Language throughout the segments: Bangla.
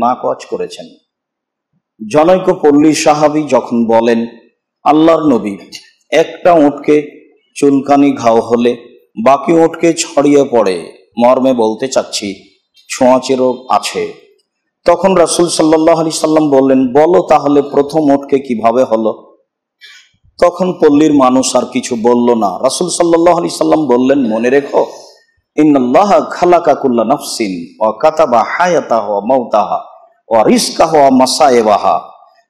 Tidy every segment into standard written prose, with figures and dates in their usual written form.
নাকচ করেছেন। জনৈক পল্লী সাহাবী যখন বলেন, আল্লাহর নবী, একটা উটকে চুলকানি ঘাও হলে বাকি উটকে ছড়িয়ে পড়ে, মর্মে বলতে চাচ্ছি ছোঁয়াচে রোগ আছে। তখন রাসূল সাল্লাল্লাহু আলাইহি সাল্লাম বললেন, বলো তাহলে প্রথম উটকে কিভাবে হলো? তখন পল্লীর মানুষ আর কিছু বলল না। রাসূল সাল্লাল্লাহু আলাইহি সাল্লাম বললেন, মনে রেখো, ইন্নাল্লাহা খালাকা কুল্লা নাফসিন ওয়া কাতাবা হায়াতাহা ওয়া মাউতাহা ওয়া রিজকাহা ওয়া মাসায়েবাহা।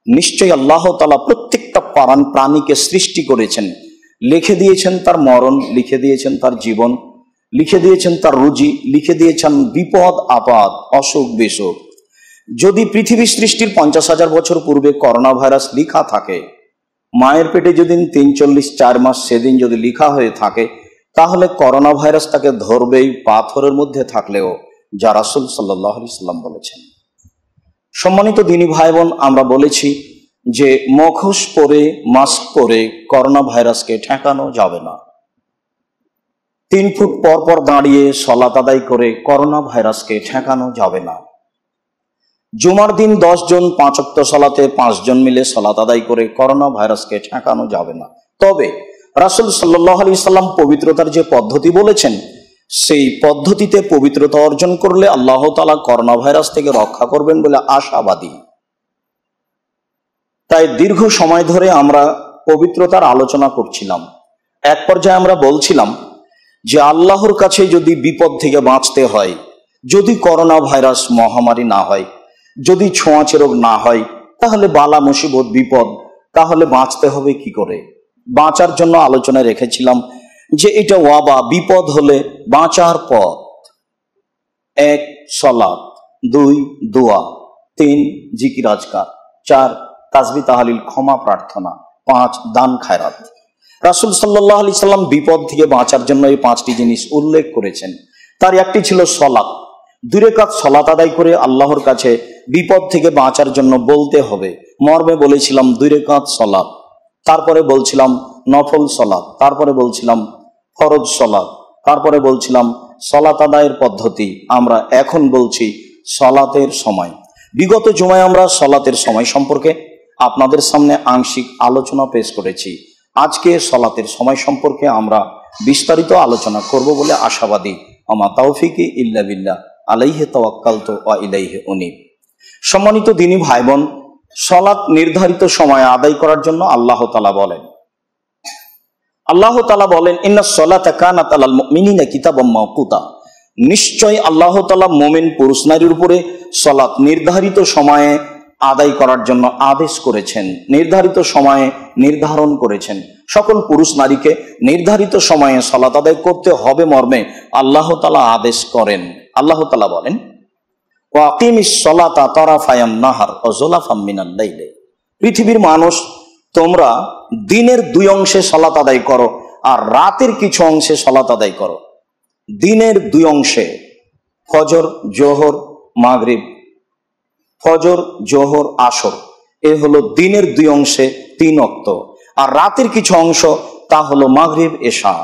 নিশ্চয়ই আল্লাহ তাআলা প্রত্যেকটা প্রাণীকে সৃষ্টি করেছেন, লিখে দিয়েছেন তার মরণ, লিখে দিয়েছেন তার জীবন, লিখে দিয়েছেন তার রুজি, লিখে দিয়েছেন বিপদ আপদ, অসুখ বিসুখ। যদি পৃথিবী সৃষ্টির 50,000 বছর পূর্বে করোনা ভাইরাস লিখা থাকে, মায়ের পেটে যেদিন 43-4 মাস সেদিন যদি লিখা হয়ে থাকে, তাহলে করোনা ভাইরাস তাকে ধরবেই পাথরের মধ্যে থাকলেও, যা রাসূল সাল্লাল্লাহু আলাইহি সাল্লাম বলেছেন। সম্মানিত দিনী ভাই বোন, আমরা বলেছি যে মুখোশ পরে, মাস্ক পরে করোনা ভাইরাসকে ঠেকানো যাবে না। 3 ফুট পর পর দাঁড়িয়ে সালাত আদায় করে করোনা ভাইরাসকে ঠেকানো যাবে না। জুমার দিন 10 জন 5 ওয়াক্ত সালাতে 5 জন মিলে সালাত আদায় করে করোনা ভাইরাসকে ঠেকানো যাবে না। তবে রাসূল সাল্লাল্লাহু আলাইহি সাল্লাম পবিত্রতার যে পদ্ধতি বলেছেন, সেই পদ্ধতিতে পবিত্রতা অর্জন করলে আল্লাহ তাআলা করোনা ভাইরাস থেকে রক্ষা করবেন বলে আশাবাদী। তাই দীর্ঘ সময় ধরে আমরা পবিত্রতার আলোচনা করছিলাম। এক পর্যায়ে আমরা বলছিলাম যে আল্লাহর কাছে যদি বিপদ থেকে বাঁচতে হয়, যদি করোনা ভাইরাস মহামারী না হয়, যদি ছোঁয়াচে রোগ না হয়, তাহলে বালা মুসিবত বিপদ, তাহলে বাঁচতে হবে কি করে? বাঁচার জন্য আলোচনায় রেখেছিলাম যে এটা ওয়াবা, বিপদ হলে বাঁচার পথ: 1 সালাত, 2 দোয়া, 3 জিকির আজকার, 4 তাসবিহ তাহলিল ক্ষমা প্রার্থনা, 5 দান খায়রাত। রাসূল সাল্লাল্লাহু আলাইহি সাল্লাম বিপদ থেকে বাঁচার জন্য এই 5টি জিনিস উল্লেখ করেছেন। তার একটি ছিল সালাত। 2 রাকাত সালাত আদায় করে আল্লাহর কাছে বিপদ থেকে বাঁচার জন্য বলতে হবে, মর্মে বলেছিলাম 2 রাকাত সালাত, তারপরে বলছিলাম নফল সালাত, তারপরে বলছিলাম ফরজ সালাত, তারপরে বলছিলাম সালাত আদায়ের পদ্ধতি। আমরা এখন বলছি সালাতের সময়। বিগত জুমায় আমরা সালাতের সময় সম্পর্কে আপনাদের সামনে আংশিক আলোচনা পেশ করেছি। আজকে সালাতের সময় সম্পর্কে আমরা বিস্তারিত আলোচনা করব বলে আশাবাদী। আমা তাওফিকি ইল্লা বিল্লাহ, আলাইহি তাওয়াক্কালতু ওয়া ইলাইহি উনীব। সম্মানিত দিনী ভাই বোন, সালাত নির্ধারিত সময়ে আদায় করার জন্য আল্লাহ তাআলা বলেন, ইন্নাস সালাতা কানাত আলাল মুমিনিনা কিতাবাম মাওকুতা। নিশ্চয় আল্লাহ তাআলা মুমিন পুরুষ নারীর উপরে সালাত নির্ধারিত সময়ে আদায় করার জন্য আদেশ করেছেন, নির্ধারিত সময়ে নির্ধারণ করেছেন। সকল পুরুষ নারীকে নির্ধারিত সময়ে সালাত আদায় করতে হবে মর্মে আল্লাহ তাআলা আদেশ করেন। আল্লাহ তাআলা বলেন, ওয়া আকিমিস সালাতা তারাফায়ান নাহার ওয়া যুলাফাম মিনাল লাইলি। পৃথিবীর মানুষ, তোমরা দিনের 2 অংশে সালাত আদায় করো আর রাতের কিছু অংশে সালাত আদায় করো। দিনের 2 অংশে, ফজর, জোহর, মাগরিব, ফজর, জোহর, আসর, এ হলো দিনের 2 অংশে 3 ওয়াক্ত। আর রাতের কিছু অংশ, তা হলো মাগরিব, এশা।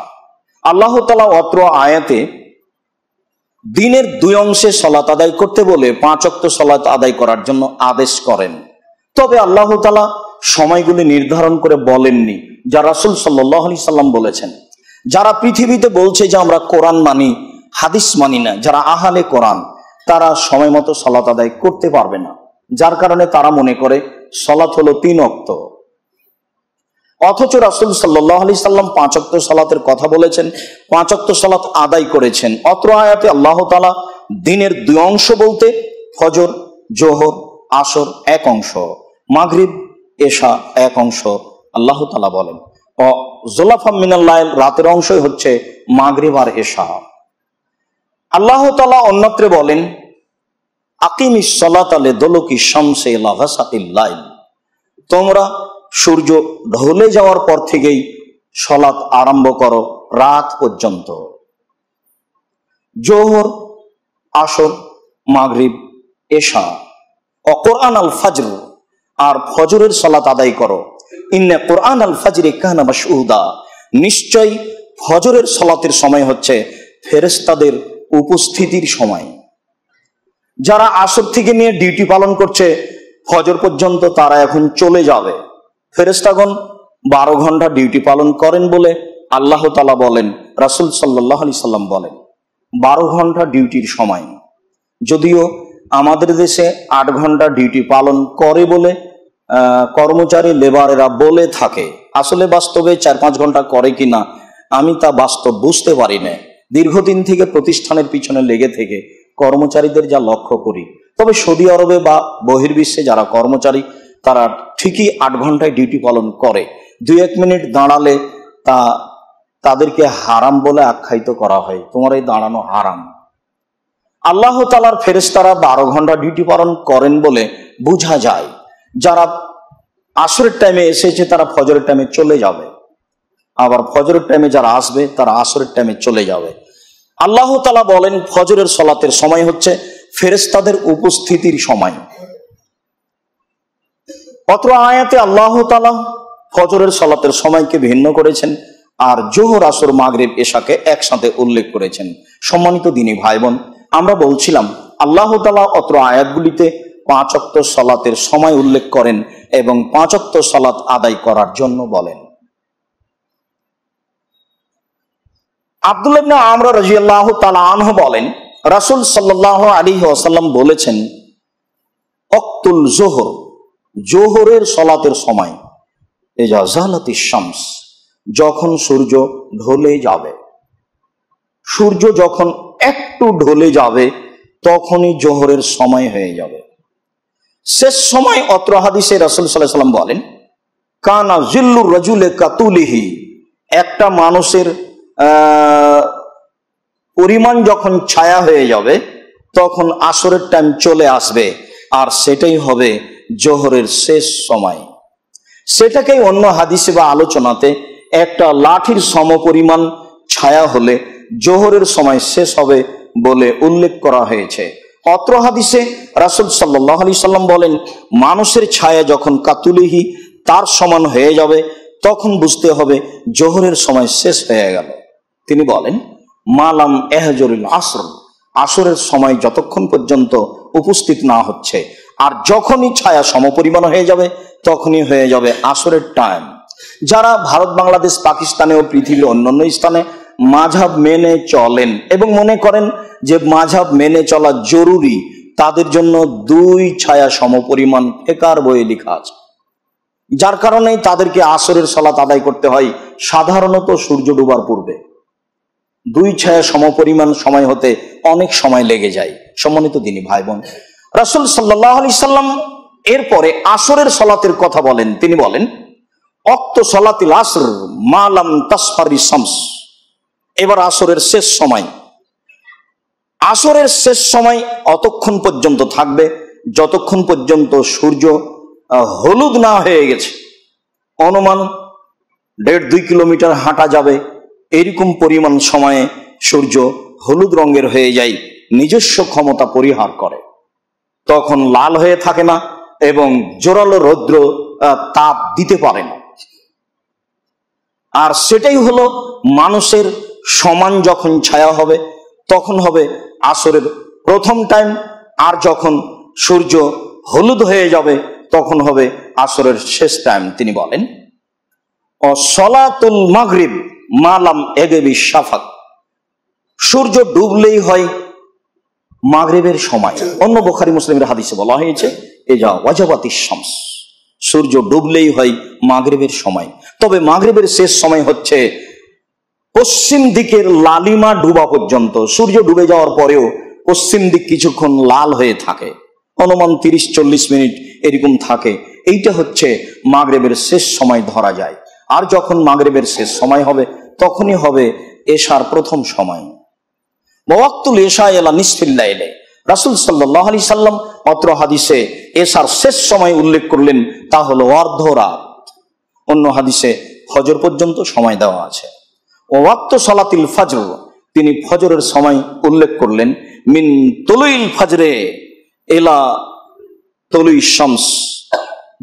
আল্লাহ তাআলা অত্র আয়াতে দিনের 2 অংশে সালাত আদায় করতে বলে 5 ওয়াক্ত সালাত আদায় করার জন্য আদেশ করেন। তবে আল্লাহ তাআলা সময়গুলি নির্ধারণ করে বলেননি, যা রাসূল সাল্লাল্লাহু আলাইহি সাল্লাম বলেছেন। যারা পৃথিবীতে বলছে যে আমরা কোরআন মানি, হাদিস মানি না, যারা আহলে কোরআন, তারা সময় মতো সালাত আদায় করতে পারবে না, যার কারণে তারা মনে করে সালাত হলো 3 ওয়াক্ত। অথচ রাসূল সাল্লাল্লাহু আলাইহি সাল্লাম 5 ওয়াক্ত সালাতের কথা বলেছেন, 5 ওয়াক্ত সালাত আদায় করেছেন। অত্র আয়াতে আল্লাহ তাআলা দিনের 2 অংশ বলতে ফজর, জোহর, আসর 1 অংশ, মাগরিব, এশা 1 অংশ আল্লাহ তাআলা বলেন। ও যুলাফাম মিনাল লাইল, রাতের অংশই হচ্ছে মাগরিব আর এশা। আল্লাহ তাআলা অন্যত্রে বলেন, আকিমিস সালাতা লিদুলুকি শামসি ইলা গাসাকিল লাইল। তোমরা সূর্য ঢলে যাওয়ার পর থেকেই সালাত আরম্ভ করো রাত পর্যন্ত। জোহর, আসর, মাগরিব, এশা ও কোরআন আল ফাজর, আর ফজরের সালাত আদায় করো। ইন্না কোরআন আল ফাজরি কানা মাশহুদা। নিশ্চয় ফজরের সালাতের সময় হচ্ছে ফেরেশতাদের উপস্থিতির সময়। যারা আসর থেকে নিয়ে ডিউটি পালন করছে ফজর পর্যন্ত, তারা এখন চলে যাবে। ফেরেশতাগণ 12 ঘন্টা ডিউটি পালন করেন বলে আল্লাহ তাআলা বলেন, রাসূল সাল্লাল্লাহু আলাইহি সাল্লাম বলেন 12 ঘন্টা ডিউটির সময়। যদিও আমাদের দেশে 8 ঘন্টা ডিউটি পালন করে বলে কর্মচারী লেবারেরা বলে থাকে, আসলে বাস্তবে 4-5 ঘন্টা করে কিনা আমি তা বাস্তব বুঝতে পারি না। দীর্ঘদিন থেকে প্রতিষ্ঠানের পিছনে লেগে থেকে কর্মচারীদের যা লক্ষ্য করি, তবে সৌদি আরবে বা বহির্বিশ্বে যারা কর্মচারী তারা ঠিকই 8 ঘন্টায় ডিউটি পালন করে। 2-1 মিনিট দাঁড়ালে তাদেরকে হারাম বলে আখ্যায়িত করা হয়, তোমার এই দাঁড়ানো হারাম। আল্লাহ তাআলার ফেরেশতারা 12 ঘন্টা ডিউটি পালন করেন বলে বোঝা যায়। যারা আসরের টাইমে এসেছে তারা ফজরের টাইমে চলে যাবে, আবার ফজরের টাইমে যারা আসবে তারা আসরের টাইমে চলে যাবে। আল্লাহ তাআলা বলেন ফজরের সালাতের সময় হচ্ছে ফেরেশতাদের উপস্থিতির সময়। অত্র আয়াতে আল্লাহ তাআলা ফজরের সালাতের সময়কে ভিন্ন করেছেন আর জোহর, আসর, মাগরিব, এশাকে একসাথে উল্লেখ করেছেন। সম্মানিত দিনী ভাই বোন, আমরা বলছিলাম আল্লাহ তাআলা অত্র আয়াতগুলিতে 5 ওয়াক্ত সালাতের সময় উল্লেখ করেন এবং 5 ওয়াক্ত সালাত আদায় করার জন্য বলেন। আব্দুল্লাহ ইবনে আমর রাদিয়াল্লাহু তাআলা আনহু বলেন, রাসূল সাল্লাল্লাহু আলাইহি ওয়াসাল্লাম বলেছেন, ওয়াক্তুল যোহর, জোহরের সালাতের সময়, ইজা জালাতিশ শামস, যখন সূর্য ঢলে যাবে। সূর্য যখন একটু ঢলে যাবে তখনই জোহরের সময় হয়ে যাবে। শেষ সময় অত্র হাদিসে রাসূল সাল্লাল্লাহু আলাইহি ওয়াসাল্লাম বলেন, কানা জিল্লুর রাজুলে কাতুলিহি, একটা মানুষের পরিমাণ যখন ছায়া হয়ে যাবে তখন আসরের টাইম চলে আসবে, আর সেটাই হবে জোহরের শেষ সময়। সেটাকেই অন্য হাদিসে বা আলোচনাতে একটা লাঠির সমপরিমাণ ছায়া হলে জোহরের সময় শেষ হবে বলে উল্লেখ করা হয়েছে। অত্র হাদিসে রাসূল সাল্লাল্লাহু আলাইহি সাল্লাম বলেন, মানুষের ছায়া যখন কাতুলিহি, তার সমান হয়ে যাবে, তখন বুঝতে হবে জোহরের সময় শেষ হয়ে গেল। তিনি বলেন, মালাম এহজরুল আসর, আসরের সময় যতক্ষণ পর্যন্ত উপস্থিত না হচ্ছে, আর যখনই ছায়া সমপরিমাণ হয়ে যাবে তখনই হয়ে যাবে আসরের টাইম। যারা ভারত, বাংলাদেশ, পাকিস্তানে ও পৃথিবীর অন্যান্য স্থানে মাযহাব মেনে চলেন এবং মনে করেন যে মাযহাব মেনে চলা জরুরি, তাদের জন্য 2 ছায়া সমপরিমাণ ফিকহের বইয়ে লেখা আছে, যার কারণে তাদেরকে আসরের সালাত আদায় করতে হয় সাধারণত সূর্য ডোবার পূর্বে। 2 ছায়া সমপরিমাণ সময় হতে অনেক সময় লেগে যায়। সম্মানিত দিনী ভাই বোন, রাসূল সাল্লাল্লাহু আলাইহি সাল্লাম এরপরে আসরের সালাতের কথা বলেন। তিনি বলেন, ওয়াক্ত সালাতিল আসর মালাম তাসফারি শামস, এবার আসরের শেষ সময়। আসরের শেষ সময় অতক্ষণ পর্যন্ত থাকবে যতক্ষণ পর্যন্ত সূর্য হলুদ না হয়ে গেছে। অনুমান 1.5-2 কিলোমিটার হাঁটা যাবে, এরকম পরিমাণ সময়ে সূর্য হলুদ রঙের হয়ে যায়, নিজস্ব ক্ষমতা পরিহার করে, তখন লাল হয়ে থাকে না এবং জোরালো রৌদ্র তাপ দিতে পারে না। আর সেটাই হলো মানুষের সমান যখন ছায়া হবে তখন হবে আসরের প্রথম টাইম, আর যখন সূর্য হলুদ হয়ে যাবে তখন হবে আসরের শেষ টাইম। তিনি বলেন, ও সলাতুল মাগরিব মালাম এগেবি শাফাক, সূর্য ডুবলেই হয় মাগরিবের সময়। অন্য বুখারী মুসলিমের হাদিসে বলা হয়েছে, এজা ওয়াজাবাতিশ শামস, সূর্য ডুবলেই হয় মাগরিবের সময়। তবে মাগরিবের শেষ সময় হচ্ছে পশ্চিম দিকের লালিমা ডুবা পর্যন্ত। সূর্য ডুবে যাওয়ার পরেও পশ্চিম দিক কিছুক্ষণ লাল হয়ে থাকে, অনুমান 30-40 মিনিট এরকম থাকে। এইটা হচ্ছে মাগরিবের শেষ সময় ধরা যায়। আর যখন মাগরিবের শেষ সময় হবে তখনই হবে এশার প্রথম সময়। ওয়াক্তুল ইশা ইলা নিসফিল লাইলে, রাসূল সাল্লাল্লাহু আলাইহি সাল্লাম অত্র হাদিসে এশার শেষ সময় উল্লেখ করলেন, তা হলো অর্ধরাত। অন্য হাদিসে ফজর পর্যন্ত সময় দেওয়া আছে। ওয়াক্ত সালাতিল ফজর, তিনি ফজরের সময় উল্লেখ করলেন, মিন তুলুইল ফজরে ইলা তুলুই শামস,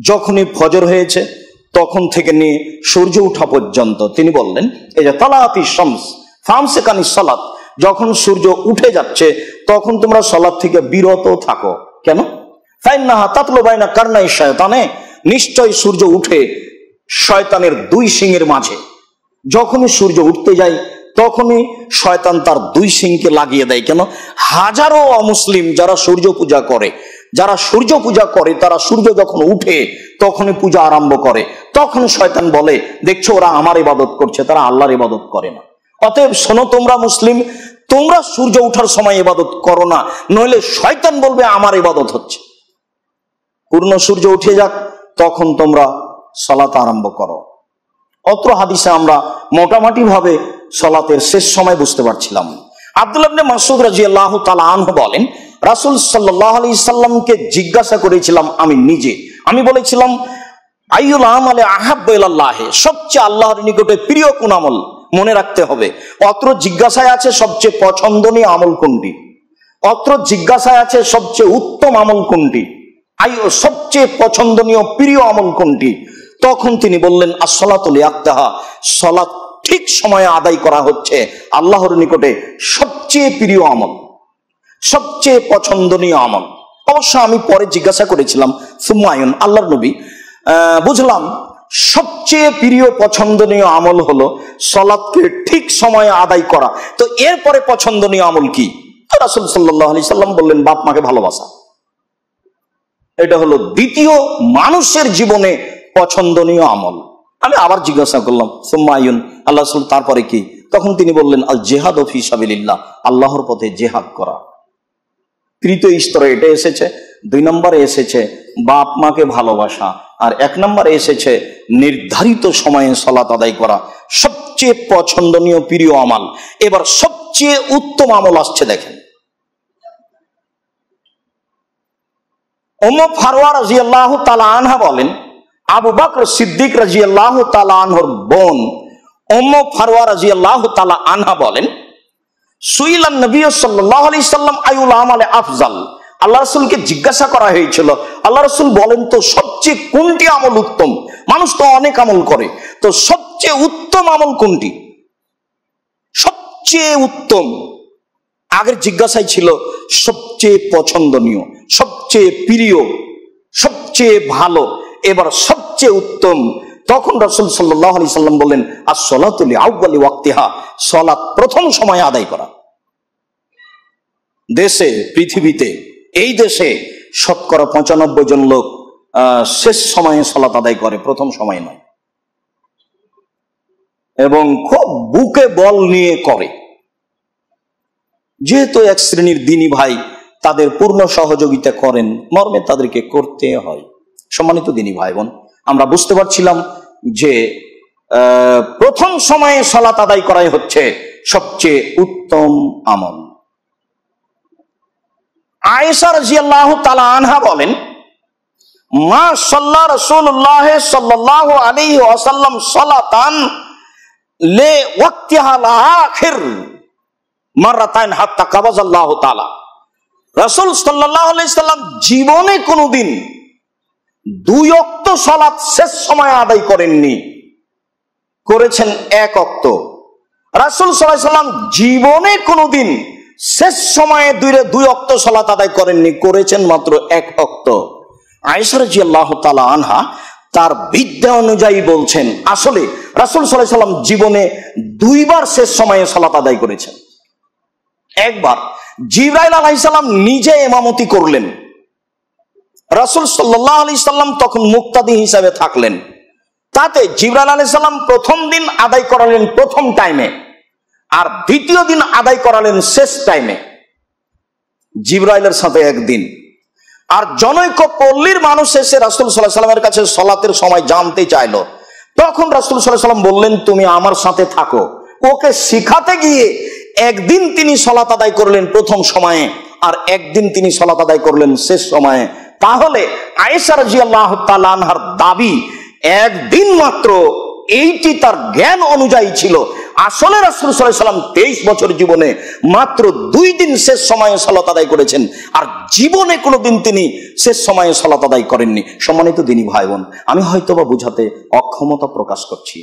যখনই ফজর হয়েছে তখন থেকে নিয়ে সূর্য ওঠা পর্যন্ত। তিনি বললেন, এই যে তালাতি শামস ফামসিকানি সালাত, যখন সূর্য উঠে যাচ্ছে তখন তোমরা সালাত থেকে বিরত থাকো। কেন? ফাইন্নাহা তাতলু বাইনা কারনাই শায়তানে, নিশ্চয় সূর্য উঠে শয়তানের দুই সিংহের মাঝে। যখনই সূর্য উঠতে যায় তখনই শয়তান তার দুই সিংকে লাগিয়ে দেয়। কেন? হাজারো অমুসলিম যারা সূর্য পূজা করে, তারা সূর্য যখন উঠে তখনই পূজা আরম্ভ করে। তখন শয়তান বলে, দেখছো ওরা আমার ইবাদত করছে, তারা আল্লাহর ইবাদত করে না। অতএব শোনো তোমরা মুসলিম, তোমরা সূর্য উঠার সময় ইবাদত করো না, নইলে শয়তান বলবে আমার ইবাদত হচ্ছে। পূর্ণ সূর্য উঠে যাক তখন তোমরা সালাত আরম্ভ করো। অত্র হাদিসে আমরা মোটামুটি ভাবে সালাতের শেষ সময় বুঝতে পারছিলাম। আব্দুল্লাহ ইবনে মাসউদ রাদিয়াল্লাহু তাআলা আনহু বলেন, রাসূল সাল্লাল্লাহু আলাইহি সাল্লামকে জিজ্ঞাসা করেছিলাম আমি নিজে, আমি বলেছিলাম আইয়ুল আমালে আহাব্বু ইলাল্লাহ, সবচেয়ে আল্লাহর নিকটে প্রিয় কোন আমল? মনে রাখতে হবে অত্র জিজ্ঞাসায় আছে সবচেয়ে পছন্দনীয় আমল কোনটি, অত্র জিজ্ঞাসায় আছে সবচেয়ে উত্তম আমল কোনটি, সবচেয়ে পছন্দনীয় প্রিয় আমল কোনটি? তখন তিনি বললেন আসসালাতু লিওয়াক্তিহা, সালাত ঠিক সময়ে আদায় করা হচ্ছে আল্লাহর নিকটে সবচেয়ে প্রিয় আমল, সবচেয়ে পছন্দনীয় আমল। অবশ্য আমি পরে জিজ্ঞাসা করেছিলাম সুম্মায়ুন, আল্লাহর নবী বুঝলাম সবচেয়ে প্রিয় পছন্দনীয় আমল হলো সালাতকে ঠিক সময়ে আদায় করা, তো এরপরে পছন্দনীয় আমল কি? রাসূল সাল্লাল্লাহু আলাইহি সাল্লাম বললেন বাপ মাকে ভালোবাসা। এটা হলো দ্বিতীয় মানুষের জীবনে পছন্দনীয় আমল। আমি আবার জিজ্ঞাসা করলাম সুম্মায়ুন, আল্লাহ রাসূল তারপরে কি? তখন তিনি বললেন আল জিহাদু ফি সাবিলিল্লাহ, আল্লাহর পথে জিহাদ করা। তৃতীয় স্তরে এটা এসেছে। 2 নম্বরে এসেছে বাপ মাকে ভালোবাসা, আর 1 নম্বরে এসেছে নির্ধারিত সময়ে সালাত আদায় করা, সবচেয়ে পছন্দনীয় প্রিয় আমল। এবার সবচেয়ে উত্তম আমল আসছে, দেখেন। উম্মে ফারওয়া রাদিয়াল্লাহু তাআলা আনহা বলেন, আবু বকর সিদ্দিক রাদিয়াল্লাহু তাআলা আনহুর বোন উম্মে ফারওয়া রাদিয়াল্লাহু তাআলা আনহা বলেন, সুইলান নবী সাল্লাল্লাহু আলাইহি সাল্লাম আইউল আমালে আফজাল, আল্লাহ রাসূলকে জিজ্ঞাসা করা হয়েছিল আল্লাহ রাসূল বলেন তো সবচেয়ে কোনটি আমল উত্তম? মানুষ তো অনেক আমল করে, তো সবচেয়ে উত্তম আমল কোনটি? সবচেয়ে উত্তম। আগের জিজ্ঞাসায় ছিল সবচেয়ে পছন্দনীয়, সবচেয়ে প্রিয়, সবচেয়ে ভালো, এবার সবচেয়ে উত্তম। তখন রাসূল সাল্লাল্লাহু আলাইহি সাল্লাম বলেন আসসালাতু লিআউয়ালি ওয়াক্তিহা, সালাত প্রথম সময়ে আদায় করা। দেশে, পৃথিবীতে, এই দেশে শতকরা 95 জন লোক শেষ সময়ে সালাত আদায় করে, প্রথম সময় নয়, এবং খুব বুকে বল নিয়ে করে। যেহেতু এক শ্রেণীর দ্বীনী ভাই তাদের পূর্ণ সহযোগিতা করেন, মর্মে তাদেরকে করতে হয়। সম্মানিত দ্বীনী ভাই বোন, আমরা বুঝতে পারছিলাম যে প্রথম সময়ে সালাত আদায় করাই হচ্ছে সবচেয়ে উত্তম আমল। আয়েশা রাদিয়াল্লাহু তাআলা আনহা বলেন, মা সাল্লা রাসূলুল্লাহ সাল্লাল্লাহু আলাইহি ওয়াসাল্লাম সালাতান লে ওয়াক্তিহা আখির মাররাতাইন হাত্তা কাবাজাল্লাহু তাআলা, রাসূল সাল্লাল্লাহু আলাইহি সাল্লাম জীবনে কোনোদিন 2 ওয়াক্ত সালাত শেষ সময়ে আদায় করেননি, করেছেন 1 ওয়াক্ত। রাসূল সাল্লাল্লাহু আলাইহি সাল্লাম জীবনে কোনোদিন শেষ সময়ে 2 ওয়াক্ত সালাত আদায় করেননি, করেছেন মাত্র 1 ওয়াক্ত। আয়েশা রাদিয়াল্লাহু তাআলা আনহা তার বিদ্যা অনুযায়ী বলছেন আসলে রাসূল সাল্লাল্লাহু আলাইহি সাল্লাম জীবনে 2 বার শেষ সময়ে সালাত আদায় করেছেন। একবার জিবরাইল আলাইহিস সালাম নিজে ইমামতি করলেন, রাসূল সাল্লাল্লাহু আলাইহি সাল্লাম তখন মুক্তাদি হিসাবে থাকলেন। তাতে জিবরাইল আলাইহিস সালাম প্রথম দিন আদায় করালেন প্রথম টাইমে, আর দ্বিতীয় দিন আদায় করালেন শেষ টাইমে, জিবরাইলের সাথে একদিন। আর জনৈক পল্লীর মানুষ এসে রাসূল সাল্লাল্লাহু আলাইহি সাল্লামের কাছে সালাতের সময় জানতে চাইলো। তখন রাসূল সাল্লাল্লাহু আলাইহি সাল্লাম বললেন তুমি আমার সাথে থাকো। ওকে শিখাতে গিয়ে একদিন তিনি সালাত আদায় করলেন প্রথম সময়ে, আর একদিন তিনি সালাত আদায় করলেন শেষ সময়ে। তাহলে আয়েশা রাদিয়াল্লাহু তাআলা আনহার দাবি একদিন মাত্র, এইটি তার জ্ঞান অনুযায়ী ছিল। আসলে রাসূল সাল্লাল্লাহু আলাইহি সাল্লাম 23 বছর জীবনে মাত্র 2 দিন শেষ সময়ে সালাত আদায় করেছেন, আর জীবনে কোনোদিন তিনি শেষ সময়ে সালাত আদায় করেননি। সম্মানিত দ্বীনী ভাই বোন, আমি হয়তোবা বুঝাতে অক্ষমতা প্রকাশ করছি,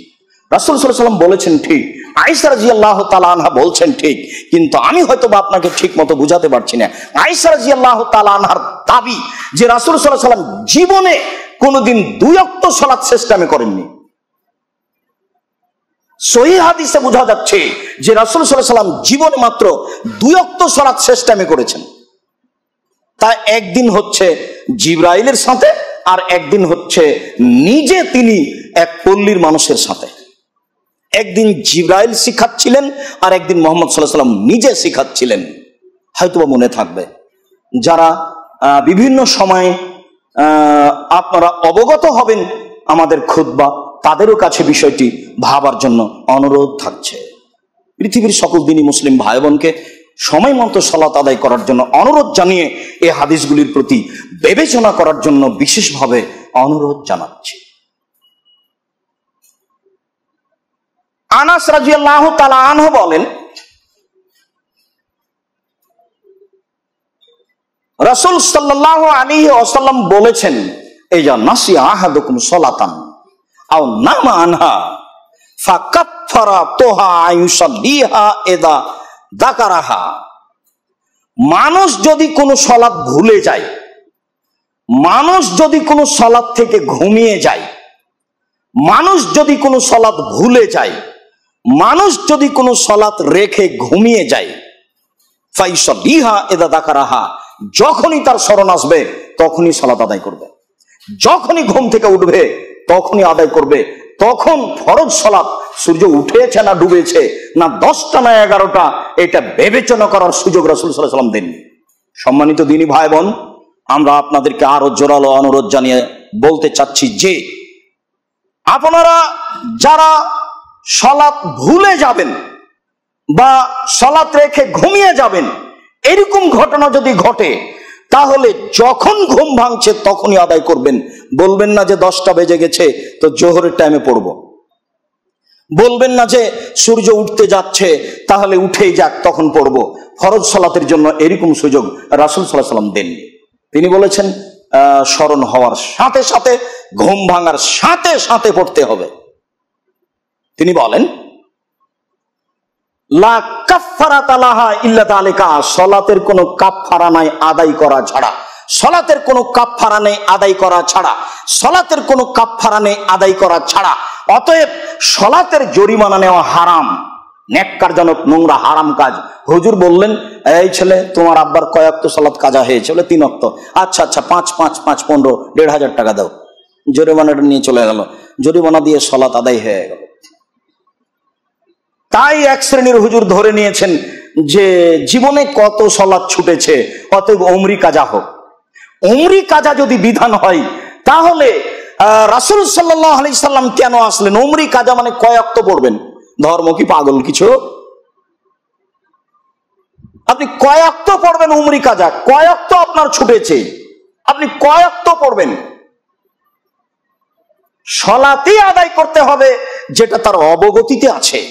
রাসূল সাল্লাল্লাহু আলাইহি ওয়াসাল্লাম বলেছেন ঠিক, আয়েশা রাদিয়াল্লাহু তাআলা আনহা বলছেন ঠিক, কিন্তু আমি হয়তো বা আপনাকে ঠিক মতো বুঝাতে পারছি না। আয়েশা রাদিয়াল্লাহু তাআলা আনহার দাবি যে রাসূল সাল্লাল্লাহু আলাইহি ওয়াসাল্লাম জীবনে কোনোদিন 2 ওয়াক্ত সালাত শেষ টাইমে করেননি। সহিহ হাদিসে বোঝা যাচ্ছে যে রাসূল সাল্লাল্লাহু আলাইহি ওয়াসাল্লাম জীবনে মাত্র 2 ওয়াক্ত সালাত শেষ টাইমে করেছেন। তা একদিন হচ্ছে জিবরাইলের সাথে, আর একদিন হচ্ছে নিজে তিনি এক পল্লীর মানুষের সাথে। একদিন জিবরাইল শিখাচ্ছিলেন, আর একদিন মুহাম্মদ সাল্লাল্লাহু আলাইহি ওয়াসাল্লাম নিজে শিখাচ্ছিলেন। হয়তোবা মনে থাকবে, যারা বিভিন্ন সময়ে আপনারা অবগত হবেন আমাদের খুতবা, তাদেরও কাছে বিষয়টি ভাবার জন্য অনুরোধ থাকছে। পৃথিবীর সকল দিনী মুসলিম ভাই বোনকে সময় মতো সালাত আদায় করার জন্য অনুরোধ জানিয়ে এই হাদিসগুলির প্রতি বিবেচনা করার জন্য বিশেষভাবে অনুরোধ জানাচ্ছি। আনাস রাদিয়াল্লাহু তাআলা আনহু বলেন, রাসূল সাল্লাল্লাহু আলাইহি ওয়াসাল্লাম বলেছেন, ইজা নাসিয়া আহাদুকুম সালাতান আও নামা আনহা ফাকাফফারাতুহা আয়ুসাল্লিহা ইযা যাকারাহা। মানুষ যদি কোনো সালাত ভুলে যায়, মানুষ যদি কোনো সালাত থেকে ঘুমিয়ে যায়, মানুষ যদি কোনো সালাত ভুলে যায়, মানুষ যদি কোনো সালাত রেখে ঘুমিয়ে যায়, ফাইসাল্লিহা ইযা যাকারাহা, যখনই তার স্মরণ আসবে তখনই সালাত আদায় করবে। যখনই ঘুম থেকে উঠবে তখনই আদায় করবে। তখন ফরজ সালাত সূর্য উঠেছে না ডুবেছে, না 10টা না 11টা, এটা বিবেচনা করার সুযোগ রাসূল সাল্লাল্লাহু আলাইহি ওয়াসাল্লাম দেননি। সম্মানিত দিনী ভাই বোন, আমরা আপনাদেরকে আরো জোরালো অনুরোধ জানিয়ে বলতে চাচ্ছি যে আপনারা যারা সালাত ভুলে যাবেন বা সালাত রেখে ঘুমিয়ে যাবেন, এরকম ঘটনা যদি ঘটে, তাহলে যখন ঘুম ভাঙছে তখনই আদায় করবেন। বলবেন না যে 10টা বেজে গেছে তো জোহরের টাইমে পড়ব, বলবেন না যে সূর্য উঠতে যাচ্ছে তাহলে উঠেই যাক তখন পড়ব। ফরজ সালাতের জন্য এরকম সুযোগ রাসূল সাল্লাল্লাহু আলাইহি ওয়াসাল্লাম দেননি। তিনি বলেছেন স্মরণ হওয়ার সাথে সাথে, ঘুম ভাঙার সাথে সাথে পড়তে হবে। তিনি বলেন, লা কাফফারাতা লাহা ইল্লা যালিকা, সালাতের কোনো কাফফারা নাই আদায় করা ছাড়া, সালাতের কোনো কাফফারা নেই আদায় করা ছাড়া, সালাতের কোনো কাফফারা নেই আদায় করা ছাড়া। অতএব সালাতের জরিমানা নেওয়া হারাম, নেক্কারজনক নোংরা হারাম কাজ। হুজুর বললেন, এই ছেলে তোমার আব্বার কয় ওয়াক্ত সালাত কাজা হয়েছে? বলে 3 ওয়াক্ত। আচ্ছা আচ্ছা, 5 5 5 15 1,500 টাকা দাও। জরিমানাটা নিয়ে চলে গেল, জরিমানা দিয়ে সালাত আদায় হয়ে গেল। তাই এক শ্রেণীর হুজুর ধরে নিয়েছেন যে জীবনে কত সালাত ছুটেছে, অতএব উমরি কাজা হোক। উমরি কাজা যদি বিধান হয়, তাহলে রাসূল সাল্লাল্লাহু আলাইহি সাল্লাম কেন আসলেন? উমরি কাজা মানে কয় ওয়াক্ত পড়বেন? ধর্ম কি পাগল কিছু? আপনি কয় ওয়াক্ত পড়বেন উমরি কাজা? কয় ওয়াক্ত আপনার ছুটেছে, আপনি কয় ওয়াক্ত পড়বেন? সালাতই আদায় করতে হবে যেটা তার অবগতিতে আছে।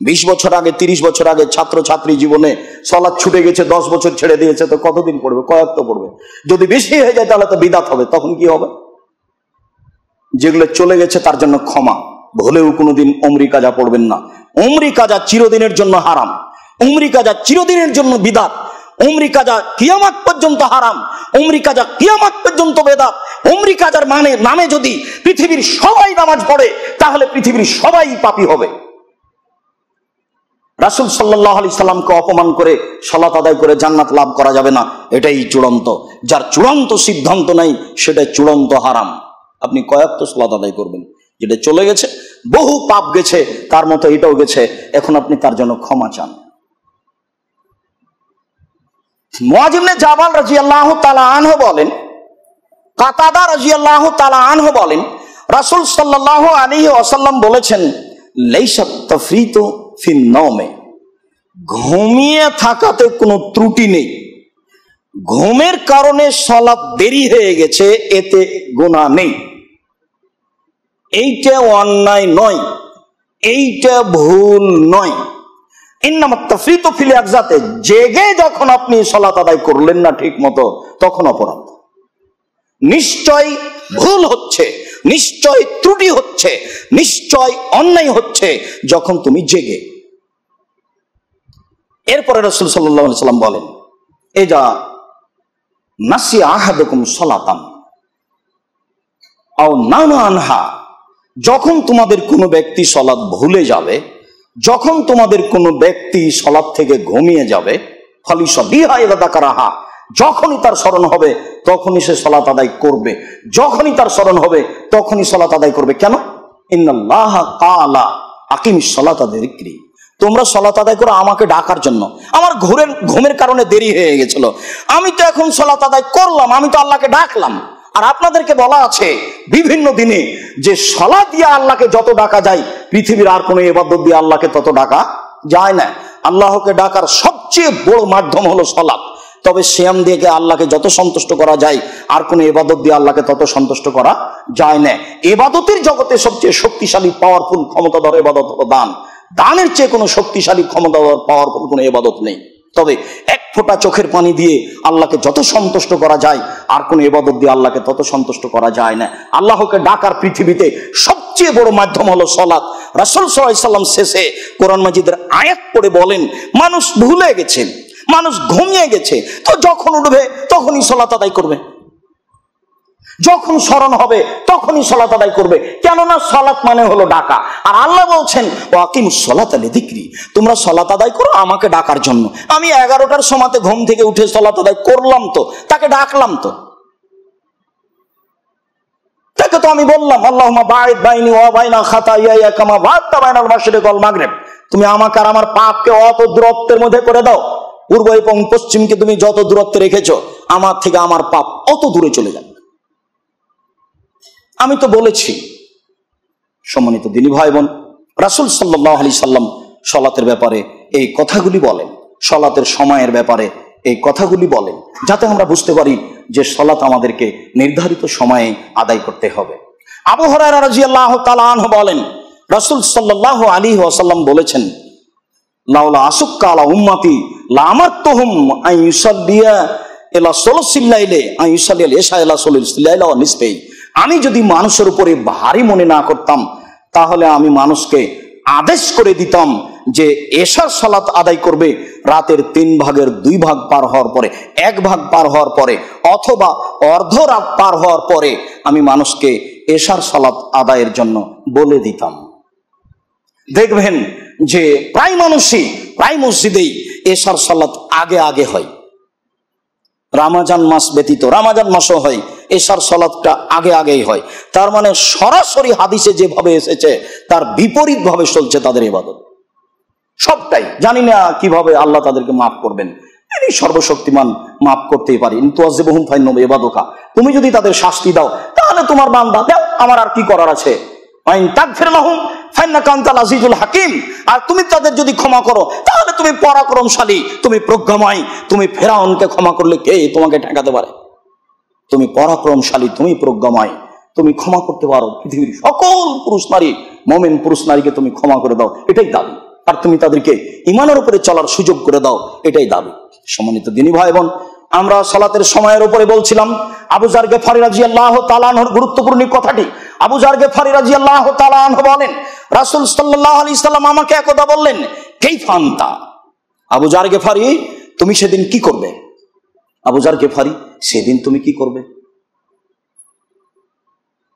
20 বছর আগে, 30 বছর আগে ছাত্র ছাত্রী জীবনে সালাত ছুটে গেছে, 10 বছর ছেড়ে দিয়েছে, তো কতদিন পড়বে? কয় ওয়াক্ত পড়বে? যদি বেশি হয়ে যায় তাহলে তো বিদআত হবে, তখন কি হবে? যেগুলো চলে গেছে তার জন্য ক্ষমা, ভুলেও কোনোদিন উমরি কাজা পড়বেন না। উমরি কাজা চিরদিনের জন্য হারাম, উমরি কাজা চিরদিনের জন্য বিদআত, উমরি কাজা কিয়ামত পর্যন্ত হারাম, উমরি কাজা কিয়ামত পর্যন্ত বেদাত। উমরি কাজার নামে যদি পৃথিবীর সবাই নামাজ পড়ে, তাহলে পৃথিবীর সবাই পাপী হবে। রাসূল সাল্লাল্লাহু আলাইহি সাল্লামকে অপমান করে সালাত আদায় করে জান্নাত লাভ করা যাবে না, এটাই চূড়ান্ত। যার চূড়ান্ত সিদ্ধান্ত নাই সেটা চূড়ান্ত হারাম। আপনি কয়েক তো সালাত আদায় করবেন, যেটা চলে গেছে, বহু পাপ গেছে, তার মতো এটাও গেছে, এখন আপনি তার জন্য ক্ষমা চান। মুআয ইবনে জাবাল রাদিয়াল্লাহু তাআলা আনহু বলেন, কাতাদা রাদিয়াল্লাহু তাআলা আনহু বলেন, রাসূল সাল্লাল্লাহু আলাইহি ওয়াসাল্লাম বলেছেন, লাইসা তাফরিতু ফিন নাওমে, ঘুমিয়ে থাকাতে কোনো ত্রুটি নেই। ঘুমের কারণে সালাত দেরি হয়ে গেছে, এতে গুনাহ নেই। এইটা অন্যায় নয়, এইটা ভুল নয়। ইন্নামাত তাফরিতু ফিল ইকজাতে, জেগে যখন আপনি সালাত আদায় করলেন না ঠিক মতো, তখন অপরাধ। নিশ্চয় ভুল হচ্ছে, নিশ্চয় ত্রুটি হচ্ছে, নিশ্চয় অন্যায় হচ্ছে যখন তুমি জেগে। এরপরে রাসূল সাল্লাল্লাহু আলাইহি সাল্লাম বলেন, এজা নাসিয়া আহাদুকুম সালাতান আও নামা আনহা, যখন তোমাদের কোনো ব্যক্তি সালাত ভুলে যাবে, যখন তোমাদের কোনো ব্যক্তি সালাত থেকে ঘুমিয়ে যাবে, ফালিসাল্লিহা ইযা যাকারাহা, যখনই তার স্মরণ হবে তখনই সে সালাত আদায় করবে, যখনই তার স্মরণ হবে তখনই সালাত আদায় করবে। কেন? ইন্নাল্লাহা ক্বালা আকিমিস সালাতা লিযিকরি, তোমরা সালাত আদায় করো আমাকে ডাকার জন্য। আমার ঘুমের কারণে দেরি হয়ে গেছিল, আমি তো এখন সালাত আদায় করলাম, আমি তো আল্লাহকে ডাকলাম। আর আপনাদেরকে বলা আছে বিভিন্ন দিনে যে সালাত দিয়ে আল্লাহকে যত ডাকা যায় পৃথিবীর আর কোনো ইবাদত দিয়ে আল্লাহকে তত ডাকা যায় না। আল্লাহকে ডাকার সবচেয়ে বড় মাধ্যম হলো সালাত। তবে সিয়াম দিয়ে আল্লাহকে যত সন্তুষ্ট করা যায় আর কোনো ইবাদত দিয়ে আল্লাহকে তত সন্তুষ্ট করা যায় না। ইবাদতের জগতে সবচেয়ে শক্তিশালী পাওয়ারফুল ক্ষমতাধর ইবাদত হলো দান। দানের চেয়ে কোনো শক্তিশালী ক্ষমতাধর পাওয়ারফুল কোনো ইবাদত নেই। তবে এক ফোঁটা চোখের পানি দিয়ে আল্লাহকে যত সন্তুষ্ট করা যায় আর কোনো ইবাদত দিয়ে আল্লাহকে তত সন্তুষ্ট করা যায় না। আল্লাহকে ডাকার পৃথিবীতে সবচেয়ে বড় মাধ্যম হলো সালাত। রাসূল সাল্লাল্লাহু আলাইহি সাল্লাম শেষে কোরআন মাজিদের আয়াত পড়ে বলেন, মানুষ ভুলে গেছে, মানুষ ঘুমিয়ে গেছে, তো যখন উঠবে তখনই সালাত আদায় করবে, যখন স্মরণ হবে তখনই সালাত আদায় করবে। কেননা সালাত মানে হলো ডাকা। আর আল্লাহ বলছেন ওয়াকিমুস সালাতা লিযিকরি, তোমরা সালাত আদায় করো আমাকে ডাকার জন্য। আমি 11টার সময়তে ঘুম থেকে উঠে সালাত আদায় করলাম, তো তাকে ডাকলাম, তো তাকে তো আমি বললাম আল্লাহুম্মা বাঈদ বাইনি ওয়া বাইনা খাতায়ায়া কামা বা'আদতা বাইনাল মাশরিক ওয়াল মাগরিব, তুমি আমাকে আর আমার পাপকে অত দূরত্বের মধ্যে করে দাও, পূর্ব এবং পশ্চিমকে তুমি যত দূরত্বে রেখেছো আমার থেকে আমার পাপ অত দূরে চলে যাবে। আমি তো বলেছি সম্মানিত দিনী ভাই বোন, রাসূল সাল্লাল্লাহু আলাইহি সাল্লাম সালাতের ব্যাপারে এই কথাগুলি বলেন, সালাতের সময়ের ব্যাপারে এই কথাগুলি বলেন, যাতে আমরা বুঝতে পারি যে সালাত আমাদেরকে নির্ধারিত সময়ে আদায় করতে হবে। আবু হুরায়রা রাদিয়াল্লাহু তাআলা আনহু বলেন, রাসূল সাল্লাল্লাহু আলাইহি ওয়াসাল্লাম বলেছেন, লাউলা আসুক্কা আলা উম্মতি লা আমারতুহুম আন ইউসাল্লিয়া ইলা সুলুসিল লাইলি আন ইউসাল্লিয়াল ইশা ইলা সুলুসিল লাইলি ওয়া নিসফি, আমি যদি মানুষের উপরে ভারী মনে না করতাম তাহলে আমি মানুষকে আদেশ করে দিতাম যে এশার সালাত আদায় করবে রাতের 3 ভাগের 2 ভাগ পার হওয়ার পরে, 1 ভাগ পার হওয়ার পরে, অথবা অর্ধ রাত পার হওয়ার পরে আমি মানুষকে এশার সালাত আদায়ের জন্য বলে দিতাম। দেখবেন যে প্রায় মানুষই প্রায় মসজিদেই এশার সালাত আগে আগে হয়। রমজান মাস ব্যতীত রমজান মাসও হয়, এশার সালাতটা আগে আগেই হয়। তার মানে সরাসরি হাদিসে যেভাবে এসেছে তার বিপরীত ভাবে চলছে তাদের ইবাদত সবটাই। জানি না কিভাবে আল্লাহ তাদেরকে মাফ করবেন, তিনি সর্বশক্তিমান, মাফ করতেই পারি। তুআযিবুহুম ফাইন্নাহুম ইবাদুকা, তুমি যদি তাদের শাস্তি দাও তাহলে তোমার বান্দা, দাও, আমার আর কি করার আছে। আইন তাগফির লাহুম ফাইন্নাকা আনতাল আজিজুল হাকিম, আর তুমি তাদের যদি ক্ষমা করো তাহলে তুমি পরাক্রমশালী, তুমি প্রজ্ঞাময়। তুমি ফেরাউনকে ক্ষমা করলে কে তোমাকে ঠেকাতে পারে? তুমি পরাক্রমশালী, তুমি প্রজ্ঞাময়, তুমি ক্ষমা করতে পারো। পৃথিবীর সকল পুরুষ নারী, মুমিন পুরুষ নারীকে তুমি ক্ষমা করে দাও, এটাই দাবি। আর তুমি তাদেরকে ঈমানের উপরে চলার সুযোগ করে দাও, এটাই দাবি। সম্মানিত দিনী ভাই বোন, আমরা সালাতের সময়ের উপরে বলছিলাম। আবু যার গিফারী রাদিয়াল্লাহু তাআলা আনহুর গুরুত্বপূর্ণ কথাটি। আবু যার গিফারী রাদিয়াল্লাহু তাআলা আনহু বলেন, রাসূল সাল্লাল্লাহু আলাইহি সাল্লাম আমাকে একদা বললেন, কাইফা আনতা, আবু যার গিফারী তুমি সেদিন কি করবে? আবু যার গিফারী সেদিন তুমি কি করবে?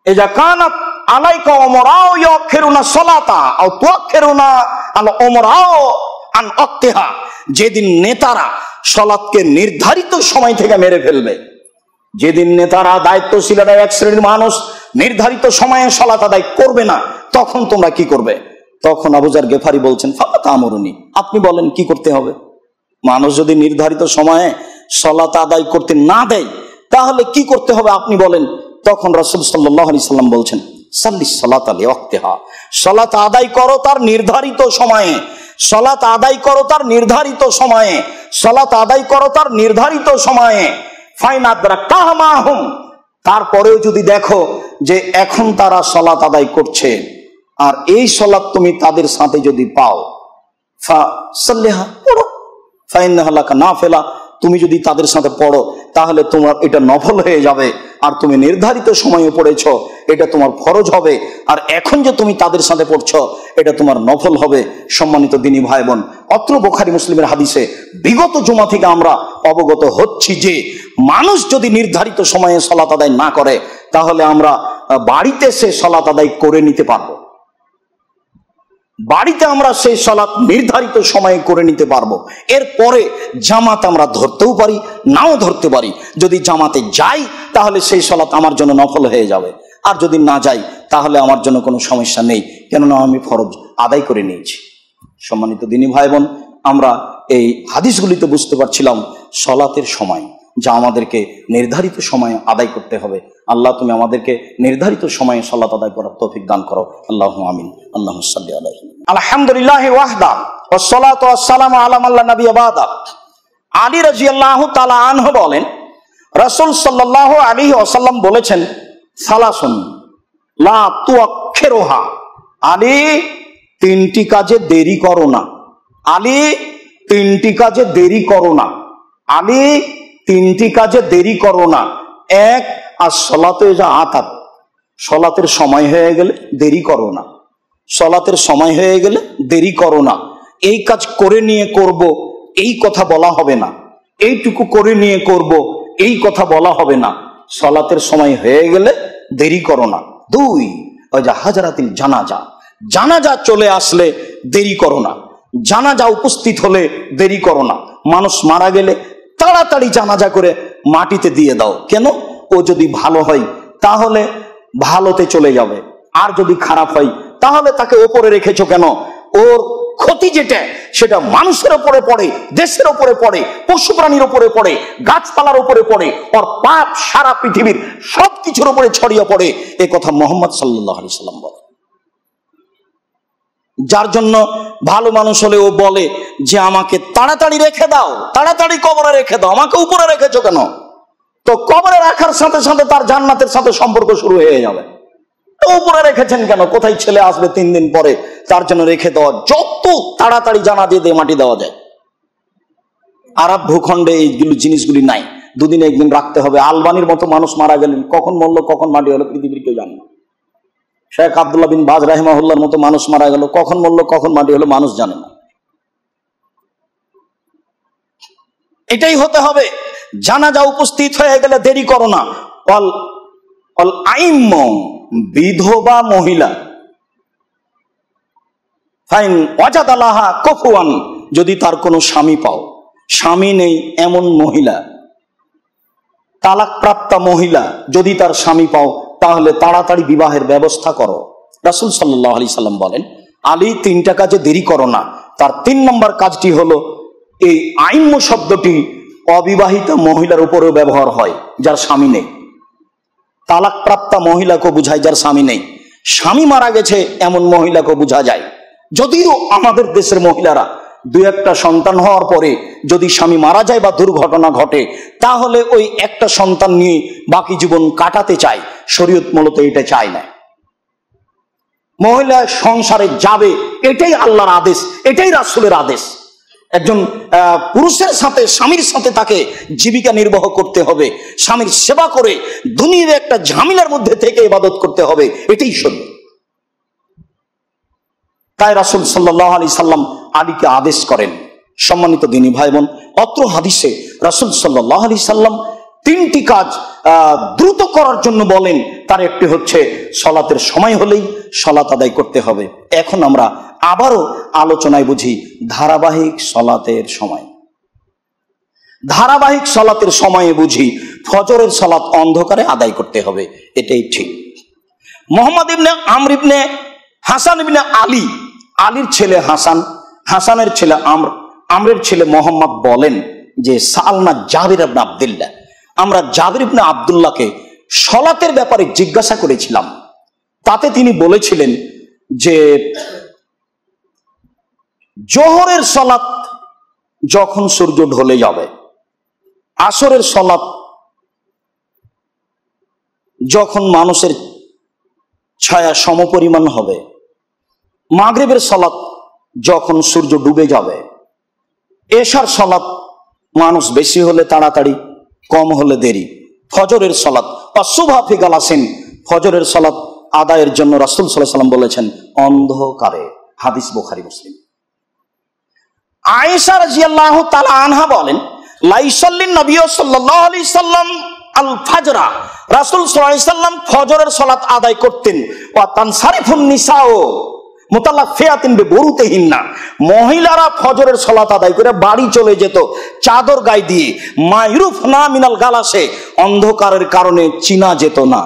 ইজা কানাত আলাইকা উমরাও ইয়াখিরুনা সালাতা আও তুআখিরুনা আল উমরাও আন ওয়াক্তিহা, যেদিন নেতারা সালাতকে নির্ধারিত সময় থেকে মেরে ফেলবে, যেদিন নেতারা দায়িত্বশীলরা এক শ্রেণীর মানুষ নির্ধারিত সময়ে সালাত আদায় করবে না, তখন তোমরা কি করবে? তখন আবু যার গিফারী বলছেন, ফাতামুরুনি, আপনি বলেন কি করতে হবে। মানুষ যদি নির্ধারিত সময়ে সালাত আদায় করতে না দেয় তাহলে কি করতে হবে আপনি বলেন। তখন রাসূল সাল্লাল্লাহু আলাইহি সাল্লাম বলছেন, সাল্লিস সালাতা লিওয়াক্তিহা, সালাত আদায় করো তার নির্ধারিত সময়ে, সালাত আদায় করো তার নির্ধারিত সময়ে, সালাত আদায় করো তার নির্ধারিত সময়ে। ফাইন আদরাকাহা মাহুম, তারপরেও যদি দেখো যে এখন তারা সালাত আদায় করছে আর এই সালাত তুমি তাদের সাথে যদি পাও, ফাসাল্লিহা, পড়ো। ফাইন্নাহা লাকা নাফিলা, তুমি যদি তাদের সাথে পড়ো তাহলে তোমার এটা নফল হয়ে যাবে, আর তুমি নির্ধারিত সময়ে পড়েছো এটা তোমার ফরজ হবে, আর এখন যে তুমি তাদের সাথে পড়ছো এটা তোমার নফল হবে। সম্মানিত দিনী ভাই বোন, অত্র বুখারী মুসলিমের হাদিসে বিগত জুমা থেকে আমরা অবগত হচ্ছি যে মানুষ যদি নির্ধারিত সময়ে সালাত আদায় না করে তাহলে আমরা বাড়িতে সে সালাত আদায় করে নিতে পারবো। বাড়িতে আমরা সেই সালাত নির্ধারিত সময়ে করে নিতে পারবো। এরপরে জামাত আমরা ধরতেও পারি, নাও ধরতে পারি। যদি জামাতে যাই তাহলে সেই সালাত আমার জন্য নফল হয়ে যাবে, আর যদি না যাই তাহলে আমার জন্য কোনো সমস্যা নেই, কেননা আমি ফরজ আদায় করে নিয়েছি। সম্মানিত দিনী ভাই বোন, আমরা এই হাদিসগুলিতে বুঝতে পারছিলাম সালাতের সময়, যা আমাদেরকে নির্ধারিত সময়ে আদায় করতে হবে। আল্লাহ তুমি আমাদেরকে নির্ধারিত সময়ে সালাত আদায় করার তৌফিক দান করো। আল্লাহু আমিন। আল্লাহুম্মা সাল্লি আলাইহি। আলহামদুলিল্লাহি ওয়াহদা ওয়াসসালাতু ওয়াসসালামু আলা মান লা নাবিয়্যা বা'দা। আলী রাদিয়াল্লাহু তাআলা আনহু বলেন, রাসূল সাল্লাল্লাহু আলাইহি ওয়াসাল্লাম বলেছেন, সালাসুন লা তুআখিরুহা। আলী, তিনটি কাজে দেরি করো না। আলী, তিনটি কাজে দেরি করো না। আলী, তিনটি কাজে দেরি করো না। এক, as-salatu ইযা আতাত, সালাতের সময় হয়ে গেলে দেরি করো না। সালাতের সময় হয়ে গেলে দেরি করো না। এই কাজ করে নিয়ে করব এই কথা বলা হবে না, এইটুকু করে নিয়ে করব এই কথা বলা হবে না। সালাতের সময় হয়ে গেলে দেরি করো না। দুই, ওয়া হাজরাতিল জানাজা, জানাজা চলে আসলে দেরি করো না। জানাজা উপস্থিত হলে দেরি করো না। মানুষ মারা গেলে তাড়াতাড়ি জানাজা করে মাটিতে দিয়ে দাও। কেন? ও যদি ভালো হয় তাহলে ভালোতে চলে যাবে, আর যদি খারাপ হয় তাহলে তাকে ওপরে রেখেছো কেন? ওর ক্ষতি যেটা সেটা মানুষের উপরে পড়ে, দেশের উপরে পড়ে, পশু প্রাণীর উপরে পড়ে, গাছপালার উপরে পড়ে, ওর পাপ সারা পৃথিবীর সবকিছুর উপরে ছড়িয়ে পড়ে। এ কথা মুহাম্মদ সাল্লাল্লাহু আলাইহি সাল্লাম বলে। যার জন্য ভালো মানুষ হলে ও বলে যে আমাকে তাড়াতাড়ি রেখে দাও, তাড়াতাড়ি কবরে রেখে দাও, আমাকে উপরে রেখেছো কেন? তো কবরে রাখার সাথে সাথে তার জান্নাতের সাথে সম্পর্ক শুরু হয়ে যাবে। তো উপরে রেখেছেন কেন? কোথায় ছেলে আসবে 3 দিন পরে, তার জন্য রেখে দেওয়া। যত তাড়াতাড়ি জানাজা দিয়ে মাটি দেওয়া যায়। আরব ভূখণ্ডে এইগুলো জিনিসগুলি নাই। 2 দিন 1 দিন রাখতে হবে। আলবানির মতো মানুষ মারা গেলেন, কখন মরলো কখন মাটি হলো পৃথিবীর কেউ জানে না। শেখ আব্দুল্লাহ বিন বাজ রাহিমাহুল্লাহর মতো মানুষ মারা গেল, কখন মরলো কখন মাটি হলো মানুষ জানে না। এটাই হতে হবে। জানাজা উপস্থিত হয়ে গেলে দেরি করো না। অল আইম্ম, বিধবা মহিলা, ফাইন ওয়াজাদালাহা কুফুয়ান, যদি তার কোনো স্বামী পাও, স্বামী নেই এমন মহিলা, তালাকপ্রাপ্তা মহিলা, যদি তার স্বামী পাও তাহলে তাড়াতাড়ি বিবাহের ব্যবস্থা করো। রাসূল সাল্লাল্লাহু আলাইহি সাল্লাম বলেন, আলী, 3টা কাজে দেরি করো না। তার 3 নম্বর কাজটি হলো, এই আইম্ম শব্দটি অবিবাহিত মহিলার উপরেও ব্যবহার হয় যার স্বামী নেই। তালাকপ্রাপ্তা মহিলাকে বোঝায় যার স্বামী নেই। স্বামী মারা গেছে এমন মহিলাকে বোঝা যায়। যদিও আমাদের দেশের মহিলারা 2-1টা সন্তান হওয়ার পরে যদি স্বামী মারা যায় বা দুর্ঘটনা ঘটে তাহলে ওই একটা সন্তান নিয়ে বাকি জীবন কাটাতে চায়। শরীয়ত মূলত এটা চায় না। মহিলা সংসারে যাবে, এটাই আল্লাহর আদেশ, এটাই রাসূলের আদেশ। একজন পুরুষের সাথে, স্বামীর সাথে তাকে জীবিকা নির্বাহ করতে হবে, স্বামীর সেবা করে দুনিয়ার একটা ঝামেলার মধ্যে থেকে ইবাদত করতে হবে, এটাই শরীয়ত। তাই রাসূল সাল্লাল্লাহু আলাইহি সাল্লাম আলীকে আদেশ করেন। সম্মানিত দিনী ভাই বোন, অত্র হাদিসে রাসূল সাল্লাল্লাহু আলাইহি সাল্লাম 3টি কাজ দ্রুত করার জন্য বলেন। তার একটি হচ্ছে সালাতের সময় হলেই সালাত আদায় করতে হবে। এখন আমরা আবারও আলোচনায় বুঝি ধারাবাহিক সালাতের সময়। ধারাবাহিক সালাতের সময়ে বুঝি ফজরের সালাত অন্ধকারে আদায় করতে হবে, এটাই ঠিক। মুহাম্মদ ইবনে আমর ইবনে হাসান ইবনে আলী, আলীর ছেলে হাসান, হাসানের ছেলে আমর, আমরের ছেলে মোহাম্মদ বলেন যে সালনা জাবির ইবনে আব্দুল্লাহ, আমরা জাবির ইবনে আব্দুল্লাহকে সালাতের ব্যাপারে জিজ্ঞাসা করেছিলাম। তাতে তিনি বলেছিলেন যে জোহরের সালাত যখন সূর্য ঢলে যাবে, আসরের সালাত যখন মানুষের ছায়া সমপরিমাণ হবে, মাগরিবের সালাত যখন সূর্য ডুবে যাবে, এশার সালাত মানুষ বেশি হলে তাড়াতাড়ি, কম হলে দেরি। ফজরের সালাত অসুভা ফি গালাসিন, ফজরের সালাত আদায়ের জন্য রাসূল সাল্লাল্লাহু আলাইহি ওয়াসাল্লাম বলেছেন অন্ধকারে। হাদিস বুখারী মুসলিম। আয়েশা রাদিয়াল্লাহু তাআলা আনহা বলেন, লা ইসাল্লিন নবী সাল্লাল্লাহু আলাইহি সাল্লাম আল ফাজরা, রাসূল সাল্লাল্লাহু আলাইহি সাল্লাম ফজরের সালাত আদায় করতেন। ওয়া তানসারিফুন নিসাও মুতালাফিয়াতিন বিবুরুতিহিন্না, মহিলারা ফজরের সালাত আদায় করে বাড়ি চলে যেত চাদর গায়ে দিয়ে। মায়রুফনা মিনাল গালাসে, অন্ধকারের কারণে চিনা যেত না,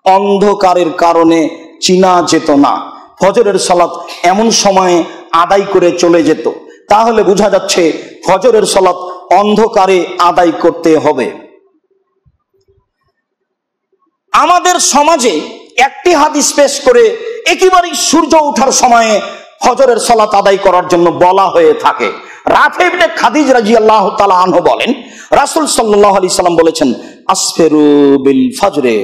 অন্ধকারের কারণে চিনা যেত না। ফজরের সালাত এমন সময়ে আদায় করে চলে যেত। তাহলে বোঝা যাচ্ছে ফজরের সালাত অন্ধকারে আদায় করতে হবে। আমাদের সমাজে একটি হাদিস পেশ করে একেবারেই সূর্য ওঠার সময়ে ফজরের সালাত আদায় করার জন্য বলা হয়ে থাকে। রাফি ইবনে খাদিজ রাদিয়াল্লাহু তাআলা আনহু বলেন, রাসূল সাল্লাল্লাহু আলাইহি সাল্লাম বলেছেন, আসফিরু বিল ফজরে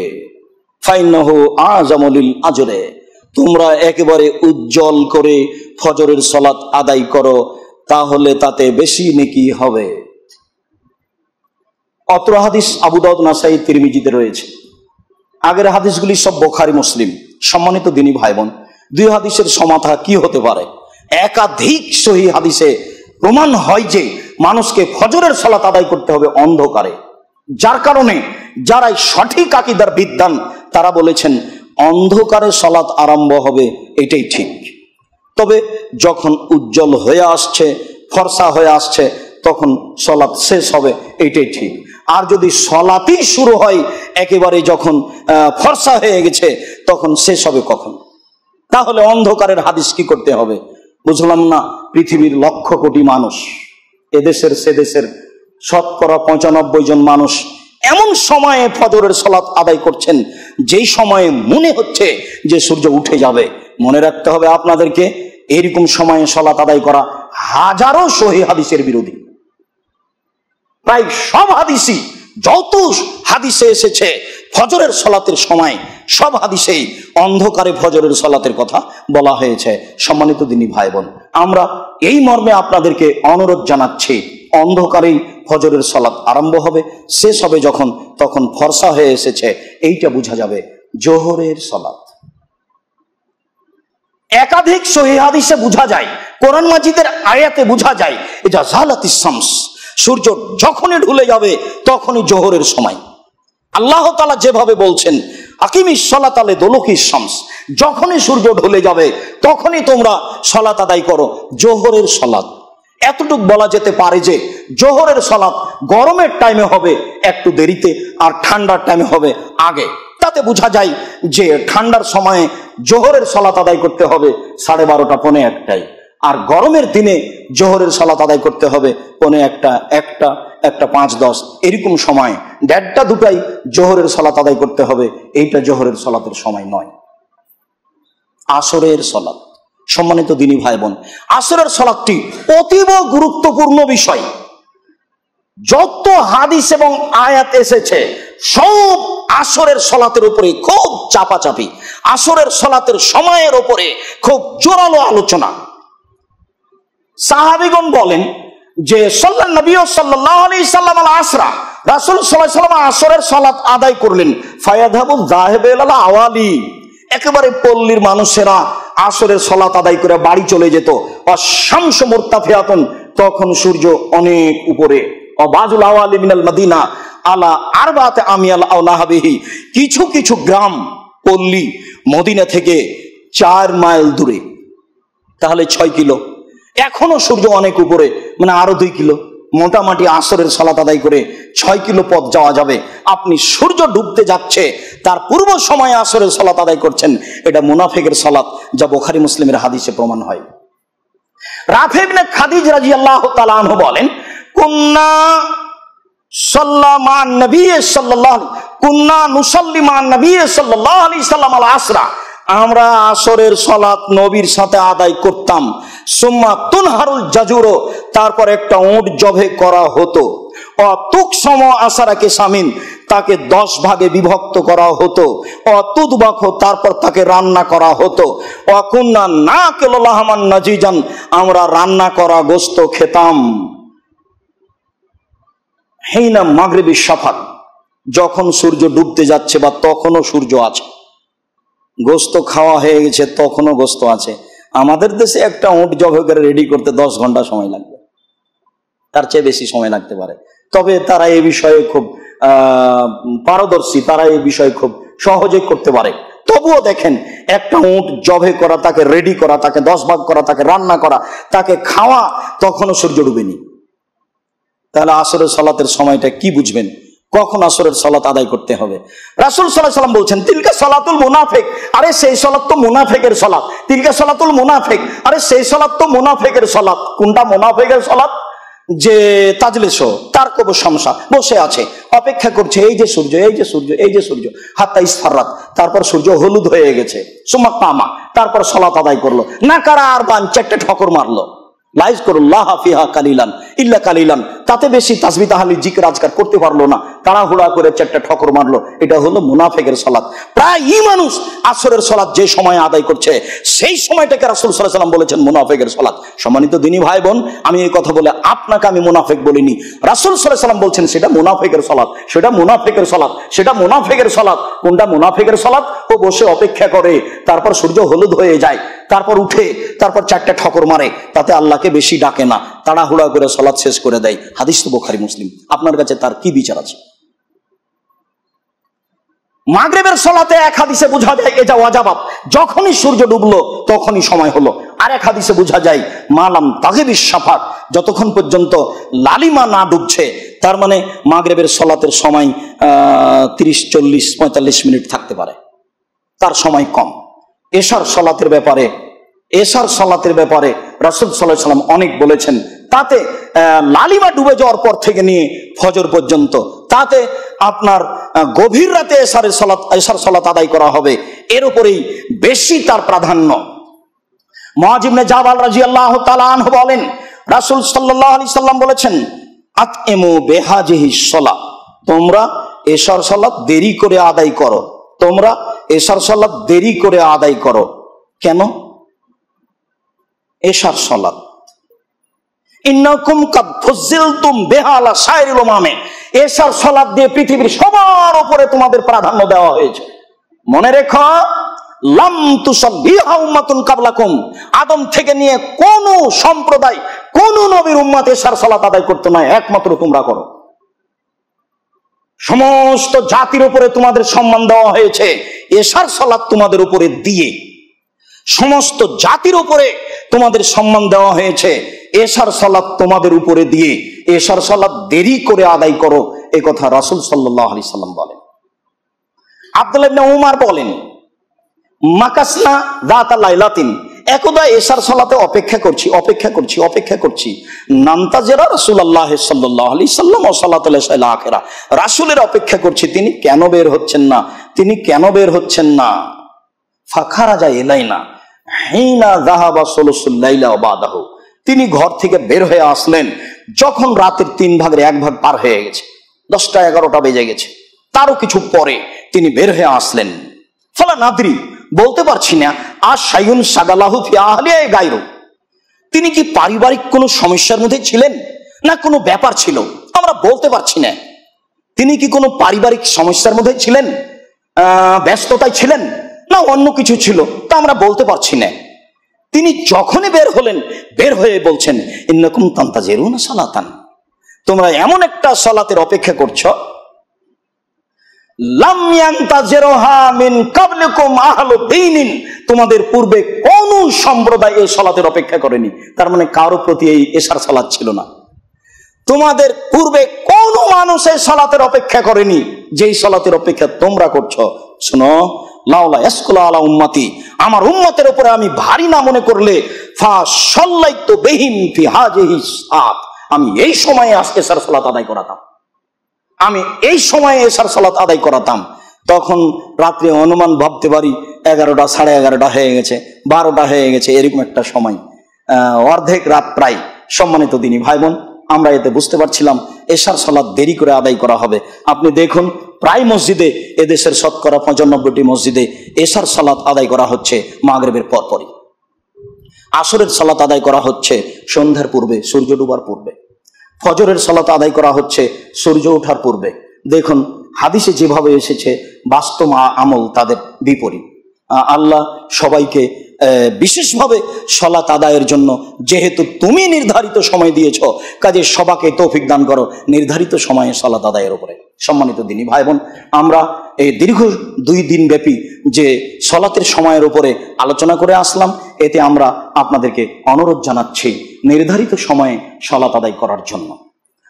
ফাইন্নাহু আযামু লিল আজরে, তোমরা একেবারে উজ্জ্বল করে ফজরের সালাত আদায় করো, তাহলে তাতে বেশি নেকি হবে। অত্র হাদিস আবু দাউদ, নাসাই, তিরমিজিতে রয়েছে। আগের হাদিসগুলি সব বুখারী মুসলিম। সম্মানিত দিনী ভাই বোন, দুই হাদিসের সমাথা কি হতে পারে? একাধিক সহিহ হাদিসে প্রমাণ হয় যে মানুষকে ফজরের সালাত আদায় করতে হবে অন্ধকারে। যার কারণে যারা সঠিক আকীদার বিদ্বান তারা বলেছেন অন্ধকারে সালাত আরম্ভ হবে, এটাই ঠিক। তবে যখন উজ্জ্বল হয়ে আসছে, ফর্সা হয়ে আসছে, তখন সালাত শেষ হবে, এটাই ঠিক। আর যদি সালাতই শুরু হয় একেবারে যখন ফর্সা হয়ে গেছে, তখন শেষ হবে কখন? তাহলে অন্ধকারের হাদিস কি করতে হবে? বুঝলাম না। পৃথিবীর লক্ষ কোটি মানুষ, এদেশের সেদেশের শতকরা ৯৫ জন মানুষ এমন সময়ে ফজরের সালাত আদায় করছেন যেই সময়ে মনে হচ্ছে যে সূর্য উঠে যাবে। মনে রাখতে হবে আপনাদেরকে, এরকম সময়ে সালাত আদায় করা হাজারো সহিহ হাদিসের বিরোধী। প্রায় সব হাদিসই, যত হাদিসে এসেছে ফজরের সালাতের সময়, সব হাদিসেই অন্ধকারে ফজরের সালাতের কথা বলা হয়েছে। সম্মানিত দিনী ভাই বোন, আমরা এই মর্মে আপনাদেরকে অনুরোধ জানাচ্ছি, অন্ধকারেই ফজরের সালাত আরম্ভ হবে, শেষ হবে যখন, তখন ফর্সা হয়ে এসেছে, এইটা বোঝা যাবে জোহরের সালাত। একাধিক সহিহ হাদিসে বোঝা যায়, কোরআন মাজিদের আয়াতে বোঝা যায়, এটা জালাতিস শামস, সূর্য যখনই ঢলে যাবে তখনই জোহরের সময়। আল্লাহ তাআলা যেভাবে বলছেন আকিমিস সালাতা লিদুলুকিশ শামস, যখনই সূর্য ঢলে যাবে তখনই তোমরা সালাত আদায় করো, জোহরের সালাত। এতটুকু বলা যেতে পারে যে জোহরের সালাত গরমের টাইমে হবে একটু দেরিতে, আর ঠান্ডার টাইমে হবে আগে। তাতে বোঝা যায় যে ঠান্ডার সময়ে জোহরের সালাত আদায় করতে হবে 12:30 পৌনে 1টায়, আর গরমের দিনে জোহরের সালাত আদায় করতে হবে পৌনে 1টা, 1টা 5-10 এরকম সময়, 1:30 2টায় জোহরের সালাত আদায় করতে হবে। এইটা জোহরের সালাতের সময় নয়। আসরের সালাত, সম্মানিত দিনী ভাই বোন, আসরের সালাতটি অতীব গুরুত্বপূর্ণ বিষয়। যত হাদিস এবং আয়াত এসেছে সব আসরের সালাতের উপরে খুব চাপাচাপি, আসরের সালাতের সময়ের উপরে খুব জোরালো আলোচনা। সাহাবীগণ বলেন যে সাল্লাল্লাহু নবী সাল্লাল্লাহু আলাইহি সাল্লাম আল আসরা, রাসূল সাল্লাল্লাহু আলাইহি সাল্লাম আসরের সালাত আদায় করলেন। ফায়াযহাবু যাহিব ইলাল আওয়ালি, একেবারে পল্লীর মানুষেরা আসরের সালাত আদায় করে বাড়ি চলে যেত। অশামসু মুরতাফিয়াতুন, তখন সূর্য অনেক উপরে। অবাজুল আওয়ালি মিনাল মদিনা আলা আরবাতে আমিয়াল আও নাহাবিহি, কিছু কিছু গ্রাম পল্লী মদিনা থেকে 4 মাইল দূরে, তাহলে 6 কিলো। এখনো সূর্য অনেক উপরে, মানে আরো 2 কিলো। মোটামুটি আসরের সালাত আদায় করে 6 কিলো পথ যাওয়া যাবে। আপনি সূর্য ডুবতে যাচ্ছে তার পূর্ব সময়ে আসরের সালাত আদায় করছেন, এটা মুনাফিকের সালাত, যা বুখারী মুসলিমের হাদিসে প্রমাণ হয়। রাফি ইবনে খাদিজ রাদিয়াল্লাহু তাআলা আনহু বলেন, কুন্না সাল্লামান নবী সাল্লাল্লাহু কুন্না নুসাল্লি মান নবী সাল্লাল্লাহু আলাইহি সাল্লাম আল আসরা, আমরা আসরের সালাত নবীর সাথে আদায় করতাম। সুম্মা তুনহারুল জাজুরো, তারপর একটা উট জবে করা হতো। অতুকসম আসারাকে সামিন, তাকে 10 ভাগে বিভক্ত করা হতো। অতুদবাখ, তারপর তাকে রান্না করা হতো। অকুন্না না কেলাহমান নাজিজান, আমরা রান্না করা গোশত খেতাম। হিনা মাগরিবি শাফাক, যখন সূর্য ডুবতে যাচ্ছে বা তখনও সূর্য আছে, গোস্ত খাওয়া হয়ে গেছে তখনও গোস্ত আছে। আমাদের দেশে একটা উট জবাই করে রেডি করতে 10 ঘন্টা সময় লাগবে, তার চেয়ে বেশি সময় লাগতে পারে। তবে তারা এই বিষয়ে খুব পারদর্শী, তারা এই বিষয়ে খুব সহজে করতে পারে। তবুও দেখেন, একটা উট জবাই করা, তাকে রেডি করা, তাকে 10 ভাগ করা, তাকে রান্না করা, তাকে খাওয়া, তখনও সূর্য ডুবেনি। তাহলে আসরের সালাতের সময়টা কি বুঝবেন, কখন আসরের সালাত আদায় করতে হবে? রাসূল সাল্লাল্লাহু আলাইহি ওয়াসাল্লাম বলছেন, তিলকা সালাতুল মুনাফিক, আরে সেই সালাত তো মুনাফিকের সালাত। তিলকা সালাতুল মুনাফিক, আরে সেই সালাত তো মুনাফিকের সালাত। কোনটা মুনাফিকের সালাত? যে তাজলিসো, তার কবর সমস্যা, বসে আছে, অপেক্ষা করছে, এই যে সূর্য, এই যে সূর্য, এই যে সূর্য, হাত্তা ইসফারাত, তারপর সূর্য হলুদ হয়ে গেছে, সুম্মা কামা, তারপর সালাত আদায় করলো, না কারা আর বান চারটে ঠকর মারলো, লাইজকুরুল্লাহ ফিহা কালিলান ইল্লা কালিলান, তাতে বেশি তাসবিহ তাহলিল জিকির আজকার করতে পারলো না, তাড়াহুড়া করে চারটা ঠকর মারলো। এটা হলো মুনাফিকের সালাত। প্রায়ই মানুষ আসরের সালাত যে সময় আদায় করছে, সেই সময়টাকে রাসূল সাল্লাল্লাহু আলাইহি ওয়াসাল্লাম বলেছেন মুনাফিকের সালাত। সম্মানিত দিনী ভাই বোন, আমি এই কথা বলে আপনাকে আমি মুনাফিক বলিনি, রাসূল সাল্লাল্লাহু আলাইহি ওয়াসাল্লাম বলছেন সেটা মুনাফিকের সালাত, সেটা মুনাফিকের সালাত, সেটা মুনাফিকের সালাত। কোনটা মুনাফিকের সালাত? ও বসে অপেক্ষা করে, তারপর সূর্য হলুদ হয়ে যায়, তারপর উঠে, তারপর চারটা ঠকর মারে, তাতে আল্লাহকে বেশি ডাকে না, তাড়াহুড়া করে সালাত শেষ করে দেয়। হাদিস তো বুখারী মুসলিম। আপনার কাছে তার কি বিচার আছে? মাগরিবের সালাতে এক হাদিসে বোঝা যায় এটা ওয়াজিবাত, যখনই সূর্য ডুবলো তখনই সময় হলো। আর এক হাদিসে বোঝা যায় মালাম তাগিবিশ শাফাক, যতক্ষণ পর্যন্ত লালিমা না ডুবছে, তার মানে মাগরিবের সালাতের সময় 30, 40, 45 মিনিট থাকতে পারে, তার সময় কম। এশার সালাতের ব্যাপারে রাসূল সাল্লাল্লাহু আলাইহি ওয়াসাল্লাম অনেক বলেছেন। তাতে লালিমা ডুবে যাওয়ার পর থেকে নিয়ে ফজর পর্যন্ত, তাতে আপনার গভীর রাতে এশার সালাত আদায় করা হবে, এর উপরেই বেশি তার প্রাধান্য। মুআয ইবনে জাবাল রাদিয়াল্লাহু তাআলা আনহু বলেন, রাসূল সাল্লাল্লাহু আলাইহি সাল্লাম বলেছেন, আতইমু বিহাজিহিস সালাত, তোমরা এশার সালাত দেরি করে আদায় করো, তোমরা এশার সালাত দেরি করে আদায় করো। কেন? এশার সালাত ইন্নাকুম কাদ ফুজ্জিলতুম বিহা আলা সাইরিল উমামে, এশার সালাত দিয়ে পৃথিবীর সবার উপরে তোমাদের প্রাধান্য দেওয়া হয়েছে। মনে রেখো, লাম তুসাল্লিহা উম্মাতুন কাবলাকুম, আদম থেকে নিয়ে কোন সম্প্রদায়, কোন নবীর উম্মত এশার সালাত আদায় করতে না, একমাত্র তোমরা করো। সমস্ত জাতির উপরে তোমাদের সম্মান দেওয়া হয়েছে এশার সালাত তোমাদের উপরে দিয়ে, সমস্ত জাতির উপরে তোমাদের সম্মান দেওয়া হয়েছে এশার সালাত তোমাদের উপরে দিয়ে। এশার সালাত দেরি করে আদায় করো, এই কথা রাসূল সাল্লাল্লাহু আলাইহি সাল্লাম বলেন। আব্দুল্লাহ ইবনে উমর বলেন, মাকাসনা যাতা লাইলাতিন, একদা এশার সালাতে অপেক্ষা করছি নান্তাজেরা রাসূলুল্লাহ সাল্লাল্লাহু আলাইহি সাল্লাম ও সালাতুল ইশাল আখিরা, রাসূলের অপেক্ষা করছি, তিনি কেন বের হচ্ছেন না। ফাখারাজা ইলাইনা হিনা যাহাবা সুলুসুল লাইলা ওয়া বাদাহু, তিনি ঘর থেকে বের হয়ে আসলেন যখন রাতের 3 ভাগের 1 ভাগ পার হয়ে গেছে, 10টা 11টা বেজে গেছে, তারও কিছু পরে তিনি বের হয়ে আসলেন। ফলা নাদরি, বলতে পারছি না, আর শাইউন সাগালাহু ফি আহলিহি গায়রু, তিনি কি পারিবারিক কোনো সমস্যার মধ্যে ছিলেন না কোনো ব্যাপার ছিল, আমরা বলতে পারছি না। তিনি কি কোনো পারিবারিক সমস্যার মধ্যে ছিলেন, ব্যস্ততায় ছিলেন, না অন্য কিছু ছিল, তা আমরা বলতে পারছি না। তিনি যখনই বের হলেন, বের হয়ে বলছেন, ইন্নাকুম তান্তাজিরুনা সালাতান, তোমরা এমন একটা সালাতের অপেক্ষা করছো, লাম ইয়ান্তাজিরুহা মিন ক্বাবলিকুম আহলু দীনিন, তোমাদের পূর্বে কোন সম্প্রদায় এই সালাতের অপেক্ষা করেনি। তার মানে কারো প্রতি এই এশার সালাত ছিল না। তোমাদের পূর্বে কোন মানুষ এই সালাতের অপেক্ষা করেনি যেই সালাতের অপেক্ষা তোমরা করছো। শোনো, লাউলা ইয়াসকুলা আলা উম্মতি, আমার উম্মতের উপরে আমি ভারী না মনে করলে, ফা সাল্লাইতু বিহিম ফি হাযিহি সাআত, আমি এই সময়ে এশার সালাত আদায় করাতাম। তখন রাত্রে অনুমান ভাবতে পারি 11টা, 11:30 হয়ে গেছে, 12টা হয়ে গেছে, এরকম একটা সময়, অর্ধেক রাত প্রায়। সম্মানিত দিনী ভাই বোন, আমরা এতে বুঝতে পারছিলাম এশার সালাত দেরি করে আদায় করা হবে। আপনি দেখুন, প্রায় মসজিদে, এদেশের শতকরা 95টি মসজিদে এশার সালাত আদায় করা হচ্ছে মাগরিবের পরপরই। আসরের সালাত আদায় করা হচ্ছে সন্ধ্যার পূর্বে, সূর্য ডুবার পূর্বে। ফজরের সালাত আদায় করা হচ্ছে সূর্য ওঠার পূর্বে। দেখুন হাদিসে যেভাবে এসেছে বাস্তব আমল তাদের বিপরীত। আল্লাহ সবাইকে বিশেষভাবে সালাত আদায়ের জন্য যেহেতু তুমি নির্ধারিত সময় দিয়েছ, কাজে সবাইকে তৌফিক দান করো নির্ধারিত সময়ে সালাত আদায়ের উপরে। সম্মানিত দিনী ভাই বোন, আমরা এই দীর্ঘ 2 দিন ব্যাপী যে সালাতের সময়ের উপরে আলোচনা করে আসলাম, এতে আমরা আপনাদেরকে অনুরোধ জানাচ্ছি নির্ধারিত সময়ে সালাত আদায় করার জন্য।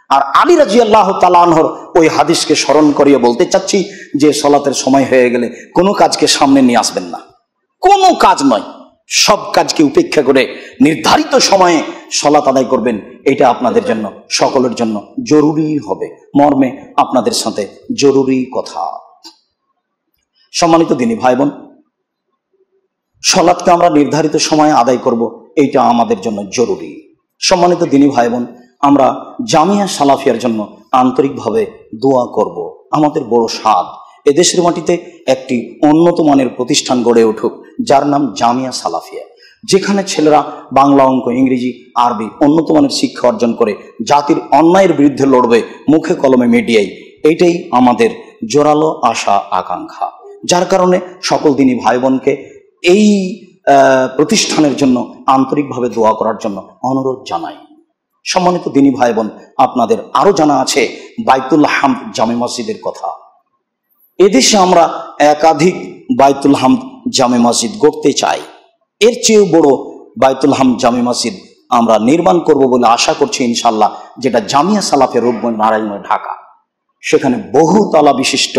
আর আলী রাদিয়াল্লাহু তাআলা আনহুর ওই হাদিসকে স্মরণ করিয়ে বলতে চাচ্ছি যে সালাতের সময় হয়ে গেলে কোনো কাজকে সামনে নিয়ে আসবেন না, কোনো কাজ নয়, সব কাজকে উপেক্ষা করে নির্ধারিত সময়ে সালাত আদায় করবেন। এটা আপনাদের জন্য সকলের জন্য জরুরি হবে, মর্মে আপনাদের সাথে জরুরি কথা। সম্মানিত দিনী ভাই বোন, সালাতকে আমরা নির্ধারিত সময়ে আদায় করব, এইটা আমাদের জন্য জরুরি। সম্মানিত দিনী ভাই বোন, আমরা জামিয়া সালাফিয়ার জন্য আন্তরিকভাবে দোয়া করব। আমাদের বড় স্বাদ এদেশের মাটিতে একটি উন্নত মানের প্রতিষ্ঠান গড়ে উঠুক, যার নাম জামিয়া সালাফিয়া, যেখানে ছেলেরা বাংলা, অঙ্ক, ইংরেজি, আরবি উন্নত মানের শিক্ষা অর্জন করে জাতির অন্যায়ের বিরুদ্ধে লড়বে মুখে কলমে মিডিয়ায়। এইটাই আমাদের জোরালো আশা আকাঙ্ক্ষা, যার কারণে সকল দিনী ভাই বোনকে এই প্রতিষ্ঠানের জন্য আন্তরিকভাবে দোয়া করার জন্য অনুরোধ জানাই। সম্মানিত দিনী ভাই বোন, আপনাদের আরো জানা আছে বাইতুল হামদ জামে মসজিদের কথা। এদেশে আমরা একাধিক বাইতুল হামদ জামে মসজিদ গড়তে চাই। এর চেয়েও বড় বাইতুল হামদ জামে মসজিদ আমরা নির্মাণ করব বলে আশা করছি ইনশাল্লাহ, যেটা জামিয়া সালাফিয়া রূপগঞ্জ নারায়ণগঞ্জ ঢাকা। সেখানে বহুতলা বিশিষ্ট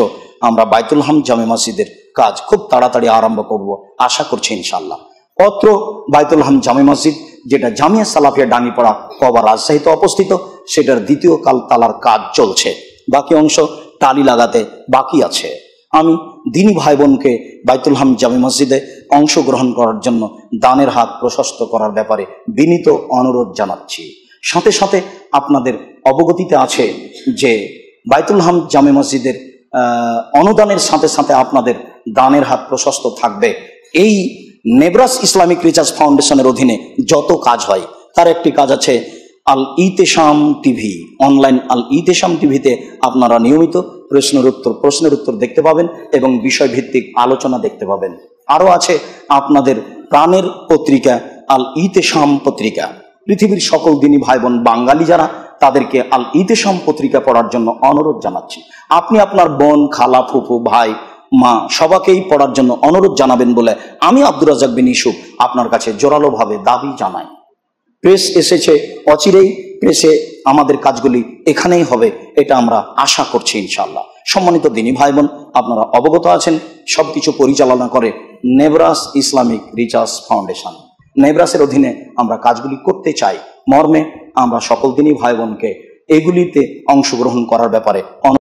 আমরা বাইতুল হামদ জামে মসজিদের কাজ খুব তাড়াতাড়ি আরম্ভ করব আশা করছি ইনশাল্লাহ। অত্র বাইতুল হামদ জামে মসজিদ, যেটা জামিয়া সালাফিয়া ডাঙ্গিপাড়া কবা রাজশাহীতে অবস্থিত, সেটার দ্বিতীয় তালার কাজ চলছে, বাকি অংশ টালি লাগাতে বাকি আছে। আমি দিনী ভাই বোনকে বাইতুল হামদ জামে মসজিদে অংশগ্রহণ করার জন্য দানের হাত প্রশস্ত করার ব্যাপারে বিনীত অনুরোধ জানাচ্ছি। সাথে সাথে আপনাদের অবগতিতে আছে যে বাইতুল হামদ জামে মসজিদের অনুদানের সাথে সাথে আপনাদের দানের হাত প্রশস্ত থাকবে। এই নেবরাস ইসলামিক রিসার্চ ফাউন্ডেশনের অধীনে যত কাজ হয় তার একটি কাজ আছে আল ইতেশাম টিভি, অনলাইন আল ইতেশাম টিভিতে আপনারা নিয়মিত প্রশ্নের উত্তর দেখতে পাবেন এবং বিষয়ভিত্তিক আলোচনা দেখতে পাবেন। আরও আছে আপনাদের প্রাণের পত্রিকা আল ইতেশাম পত্রিকা। পৃথিবীর সকল দিনী ভাই বোন বাঙালি যারা, তাদেরকে আল ইতেশাম পত্রিকা পড়ার জন্য অনুরোধ জানাচ্ছি। আপনি আপনার বোন, খালা, ফুফু, ভাই, মা সবাকেই পড়ার জন্য অনুরোধ জানাবেন বলে আমি আব্দুর রাজ্জাক বিন ইউসুফ আপনার কাছে জোরালোভাবে দাবি জানাই। প্রেস এসেছে, অচিরেই প্রেসে আমাদের কাজগুলি এখানেই হবে, এটা আমরা আশা করছি ইনশাল্লাহ। সম্মানিত দিনী ভাই বোন, আপনারা অবগত আছেন সবকিছু পরিচালনা করে নেবরাস ইসলামিক রিসার্চ ফাউন্ডেশন। নেবরাসের অধীনে আমরা কাজগুলি করতে চাই, মর্মে আমরা সকল দিনী ভাই বোনকে এগুলিতে অংশগ্রহণ করার ব্যাপারে